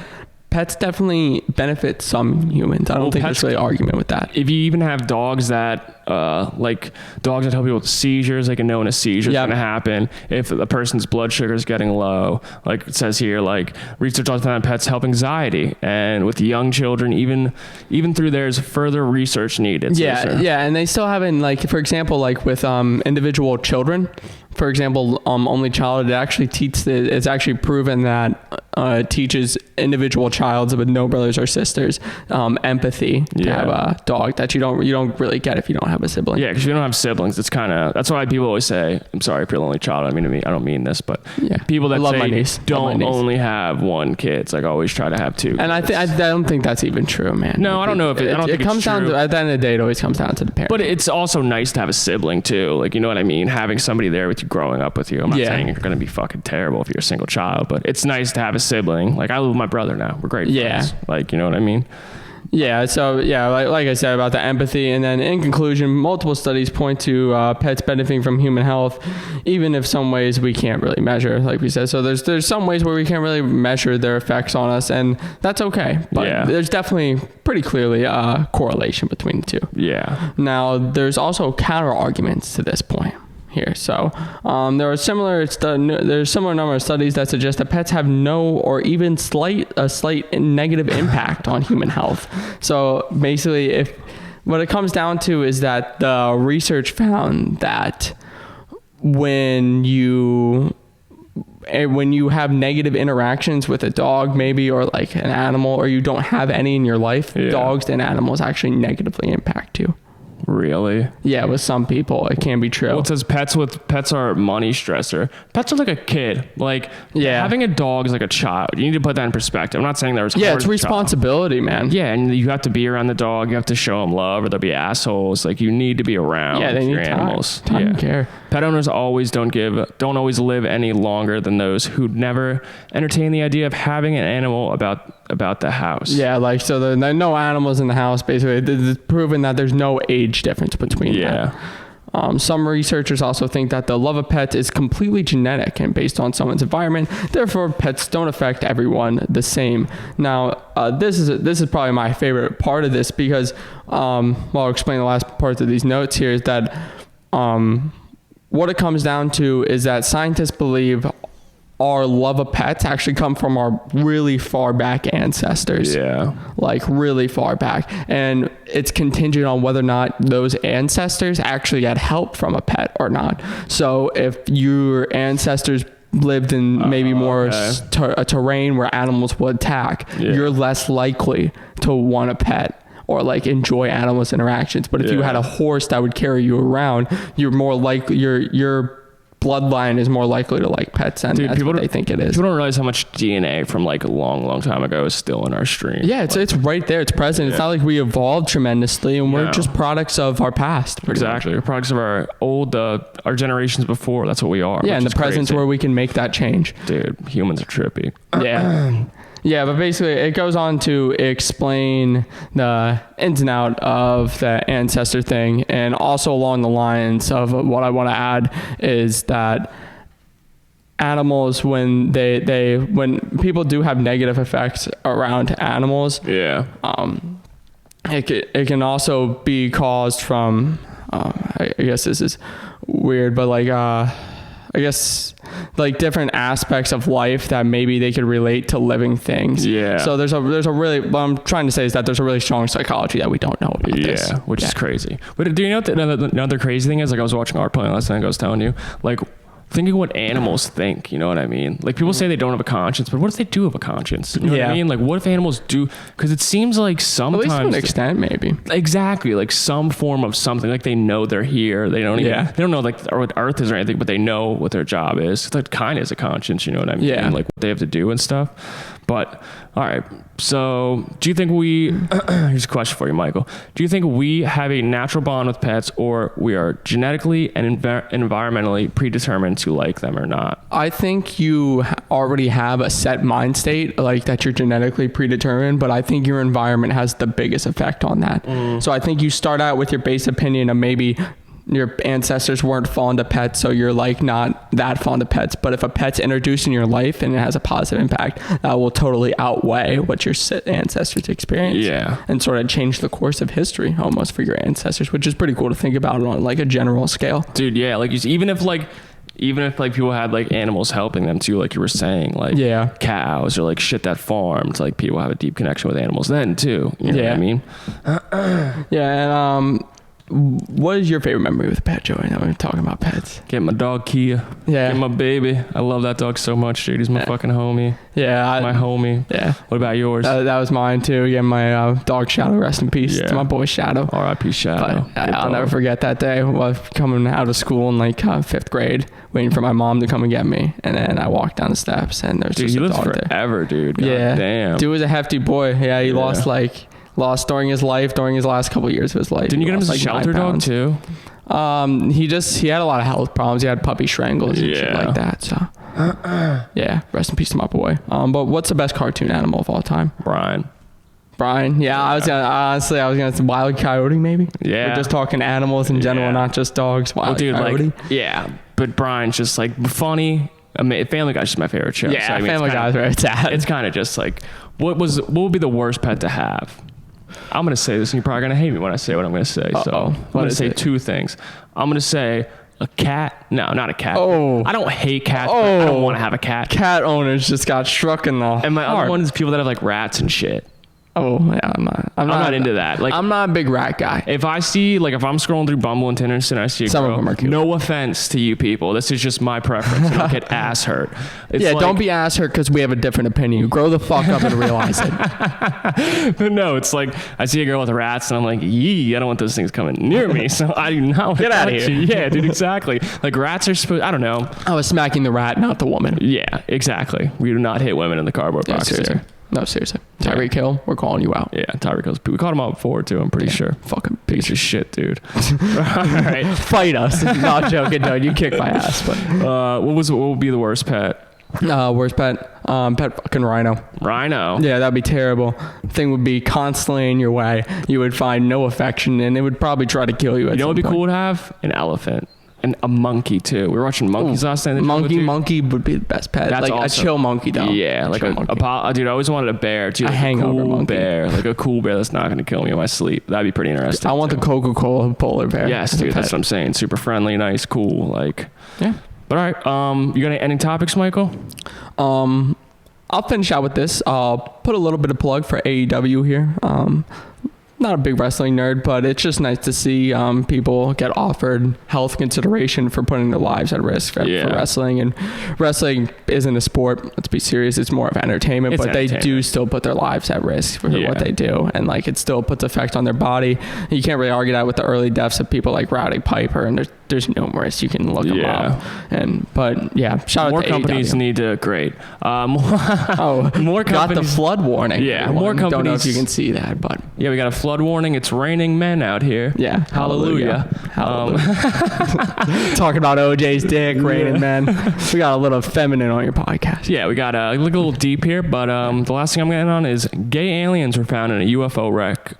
[SPEAKER 1] pets definitely benefit some humans. I don't think there's really argument with that. If you even have dogs that like dogs that help people with seizures, they can know when a seizure is going to happen. If a person's blood sugar is getting low, like it says here, like research on pets help anxiety, and with young children, even through there's further research needed. And they still haven't, like for example, like with individual children. For example, only child, it's actually proven that it teaches individual childs with no brothers or sisters empathy to have a dog that you don't really get if you don't have a sibling. Yeah, because if you don't have siblings, that's why people always say, I'm sorry if you're the only child. I don't mean this, but people that say don't only have one kid, it's like always try to have two. And I don't think that's even true, man. No, I don't know if it comes down to, at the end of the day, it always comes down to the parent. But it's also nice to have a sibling too. Like, you know what I mean? Having somebody there with you growing up with you. I'm not saying you're going to be fucking terrible if you're a single child, but it's nice to have a sibling. Like I live with my brother now. We're great friends. Like, you know what I mean? Yeah. So like I said about the empathy, and then in conclusion, multiple studies point to pets benefiting from human health, even if some ways we can't really measure, like we said. So there's some ways where we can't really measure their effects on us, and that's okay. But there's definitely pretty clearly a correlation between the two. Yeah. Now there's also counter arguments to this point here. So there's similar number of studies that suggest that pets have no or even a slight negative impact on human health. So basically, what it comes down to is that the research found that when you have negative interactions with a dog maybe, or like an animal, or you don't have any in your life, dogs and animals actually negatively impact you. Really? Yeah, with some people it can be true. Well, it says pets are money stressor. Pets are like a kid. Like having a dog is like a child. You need to put that in perspective. I'm not saying that was hard. Yeah, it's responsibility, man. Yeah, and you have to be around the dog. You have to show them love, or they'll be assholes. Like you need to be around. Yeah, they need your animals. Time and care. Pet owners always don't always live any longer than those who never entertain the idea of having an animal about the house.
[SPEAKER 2] Yeah, like, so there are no animals in the house, basically. It's proven that there's no age difference between them. Some researchers also think that the love of pets is completely genetic and based on someone's environment. Therefore, pets don't affect everyone the same. Now, this is probably my favorite part of this because, I'll explain the last parts of these notes here, is that what it comes down to is that scientists believe our love of pets actually come from our really far back ancestors.
[SPEAKER 1] Yeah.
[SPEAKER 2] Like really far back. And it's contingent on whether or not those ancestors actually had help from a pet or not. So if your ancestors lived in maybe more a terrain where animals would attack, you're less likely to want a pet or like enjoy animals interactions. But if you had a horse that would carry you around, you're more likely, your bloodline is more likely to like pets, and that's what they think it is.
[SPEAKER 1] People don't realize how much DNA from like a long time ago is still in our stream.
[SPEAKER 2] Yeah, it's right there. It's present. It's not like we evolved tremendously, and we're just products of our past.
[SPEAKER 1] Exactly, we're products of our our generations before. That's what we are.
[SPEAKER 2] Yeah, and the present's where we can make that change.
[SPEAKER 1] Dude, humans are trippy.
[SPEAKER 2] Yeah. Yeah, but basically it goes on to explain the ins and out of the ancestor thing, and also along the lines of what I want to add is that animals, when when people do have negative effects around animals, it can also be caused from I guess this is weird, but like I guess like different aspects of life that maybe they could relate to living things. Yeah. So there's a really, what I'm trying to say is that there's a really strong psychology that we don't know about this. Yeah,
[SPEAKER 1] which is crazy. But do you know what another crazy thing is? Like I was watching Art Play last night, I was telling you, like thinking what animals think, you know what I mean? Like people say they don't have a conscience, but what if they do have a conscience? You know what I mean? Like what if animals do? Because it seems like sometimes,
[SPEAKER 2] at least to an extent, maybe.
[SPEAKER 1] Exactly, like some form of something. Like they know they're here. They don't even. They don't know like what Earth is or anything, but they know what their job is. That kind of is a conscience, you know what I mean?
[SPEAKER 2] Yeah.
[SPEAKER 1] Like what they have to do and stuff. But all right, so do you think here's a question for you, Michael. Do you think we have a natural bond with pets, or we are genetically and environmentally predetermined to like them or not?
[SPEAKER 2] I think you already have a set mind state, like that you're genetically predetermined, but I think your environment has the biggest effect on that. So I think you start out with your base opinion of maybe your ancestors weren't fond of pets, so you're like not that fond of pets. But if a pet's introduced in your life and it has a positive impact, that will totally outweigh what your ancestors experienced. Yeah. And sort of change the course of history almost for your ancestors, which is pretty cool to think about on like a general scale.
[SPEAKER 1] Dude, yeah. Like even if people had like animals helping them too, like you were saying, like cows or like shit that farmed, like people have a deep connection with animals then too. You know what I mean?
[SPEAKER 2] And what is your favorite memory with a pet, Joey? Now we're talking about pets.
[SPEAKER 1] Get my dog Kia. Yeah. Get my baby. I love that dog so much, dude. He's my fucking homie. Yeah. My homie. Yeah. What about yours?
[SPEAKER 2] That was mine too. Yeah, my dog Shadow. Rest in peace to my boy Shadow.
[SPEAKER 1] R.I.P. Shadow.
[SPEAKER 2] I'll never forget that day. I was coming out of school in like 5th grade, waiting for my mom to come and get me, and then I walked down the steps and there's just a dog there.
[SPEAKER 1] He lived forever, dude. God damn.
[SPEAKER 2] Dude was a hefty boy. Yeah, he lost during his life, during his last couple of years of his life.
[SPEAKER 1] Didn't you get him as a shelter dog too?
[SPEAKER 2] He had a lot of health problems. He had puppy strangles and shit like that. So rest in peace to my boy. But what's the best cartoon animal of all time?
[SPEAKER 1] Brian.
[SPEAKER 2] Yeah, I was gonna say Wile E. Coyote maybe. Yeah. We're just talking animals in general, not just dogs. Wile E. Coyote.
[SPEAKER 1] Like, but Brian's just like funny. Family Guy's just my favorite show.
[SPEAKER 2] Yeah, so, Family Guy's very sad.
[SPEAKER 1] It's kind of just like, what would be the worst pet to have? I'm going to say this, and you're probably going to hate me when I say what I'm going to say. So I'm going to say two things. I'm going to say a cat. No, not a cat. Oh. I don't hate cats, but I don't want to have a cat.
[SPEAKER 2] Cat owners just got struck in the
[SPEAKER 1] And my other one is people that have like rats and shit.
[SPEAKER 2] Oh yeah, I'm not
[SPEAKER 1] into that. Like
[SPEAKER 2] I'm not a big rat guy.
[SPEAKER 1] If I see if I'm scrolling through Bumble and Tinder and I see a
[SPEAKER 2] Some
[SPEAKER 1] girl,
[SPEAKER 2] of them are cute.
[SPEAKER 1] No offense to you people, this is just my preference. You don't get ass hurt.
[SPEAKER 2] Don't be ass hurt because we have a different opinion. Grow the fuck up and realize it.
[SPEAKER 1] But no, it's like I see a girl with rats and I'm like, yee, I don't want those things coming near me. So I do not want
[SPEAKER 2] get out of here.
[SPEAKER 1] Yeah, dude, exactly. Like rats are supposed. I don't know.
[SPEAKER 2] I was smacking the rat, not the woman.
[SPEAKER 1] Yeah, exactly. We do not hit women in the cardboard box.
[SPEAKER 2] Seriously. No, seriously. Tyreek Hill, we're calling you out.
[SPEAKER 1] Yeah, Tyreek Hill's. We caught him out before too. I'm pretty sure.
[SPEAKER 2] Fucking
[SPEAKER 1] Piece of shit, dude. All right.
[SPEAKER 2] Fight us. Not joking, dude. You kick my ass. But
[SPEAKER 1] what would be the worst pet?
[SPEAKER 2] Worst pet? Pet fucking rhino.
[SPEAKER 1] Rhino.
[SPEAKER 2] Yeah, that'd be terrible. Thing would be constantly in your way. You would find no affection, and it would probably try to kill you.
[SPEAKER 1] You know what would be cool to have? An elephant. And a monkey too. We were watching monkeys last night.
[SPEAKER 2] Monkey would be the best pet.
[SPEAKER 1] That's
[SPEAKER 2] like
[SPEAKER 1] awesome.
[SPEAKER 2] a chill monkey though.
[SPEAKER 1] Yeah, like dude, I always wanted a bear too. Like
[SPEAKER 2] a hangover
[SPEAKER 1] cool
[SPEAKER 2] monkey.
[SPEAKER 1] bear, like a cool bear that's not going to kill me in my sleep. That'd be pretty interesting.
[SPEAKER 2] I want the Coca-Cola polar bear.
[SPEAKER 1] Yes, dude, that's what I'm saying. Super friendly, nice, cool, like.
[SPEAKER 2] Yeah.
[SPEAKER 1] But all right, you got any topics, Michael?
[SPEAKER 2] I'll finish out with this. I'll put a little bit of plug for AEW here. Not a big wrestling nerd, but it's just nice to see people get offered health consideration for putting their lives at risk for wrestling. And wrestling isn't a sport. Let's be serious. It's more of entertainment, but they do still put their lives at risk for what they do. And like it still puts effect on their body. You can't really argue that with the early deaths of people like Rowdy Piper, and there's numerous. You can look them up. But shout
[SPEAKER 1] more
[SPEAKER 2] out to
[SPEAKER 1] companies
[SPEAKER 2] AEW.
[SPEAKER 1] Need to more companies
[SPEAKER 2] got the flood warning.
[SPEAKER 1] Yeah, more companies.
[SPEAKER 2] Don't know if you can see that, but
[SPEAKER 1] yeah, we got a flood warning. It's raining men out here.
[SPEAKER 2] Yeah,
[SPEAKER 1] hallelujah.
[SPEAKER 2] Talking about OJ's dick, raining men. We got a little feminine on your podcast.
[SPEAKER 1] Yeah, we got a little deep here, but the last thing I'm getting on is gay aliens were found in a UFO wreck.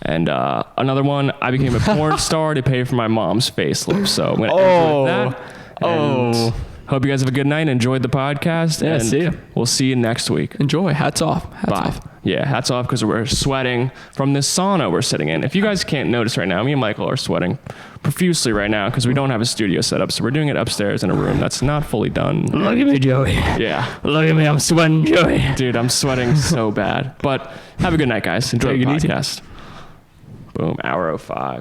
[SPEAKER 1] And another one, I became a porn star to pay for my mom's facelift. So I'm going to end with that. Hope you guys have a good night and enjoyed the podcast.
[SPEAKER 2] Yeah,
[SPEAKER 1] and
[SPEAKER 2] see you.
[SPEAKER 1] We'll see you next week.
[SPEAKER 2] Enjoy. Hats off.
[SPEAKER 1] Bye. Yeah, hats off because we're sweating from this sauna we're sitting in. If you guys can't notice right now, me and Michael are sweating profusely right now because we don't have a studio set up. So we're doing it upstairs in a room that's not fully done.
[SPEAKER 2] Look at me, Joey.
[SPEAKER 1] Yeah.
[SPEAKER 2] Look at me. I'm sweating, Joey.
[SPEAKER 1] Dude, I'm sweating so bad. But have a good night, guys. Enjoy the podcast. Boom, hour 05.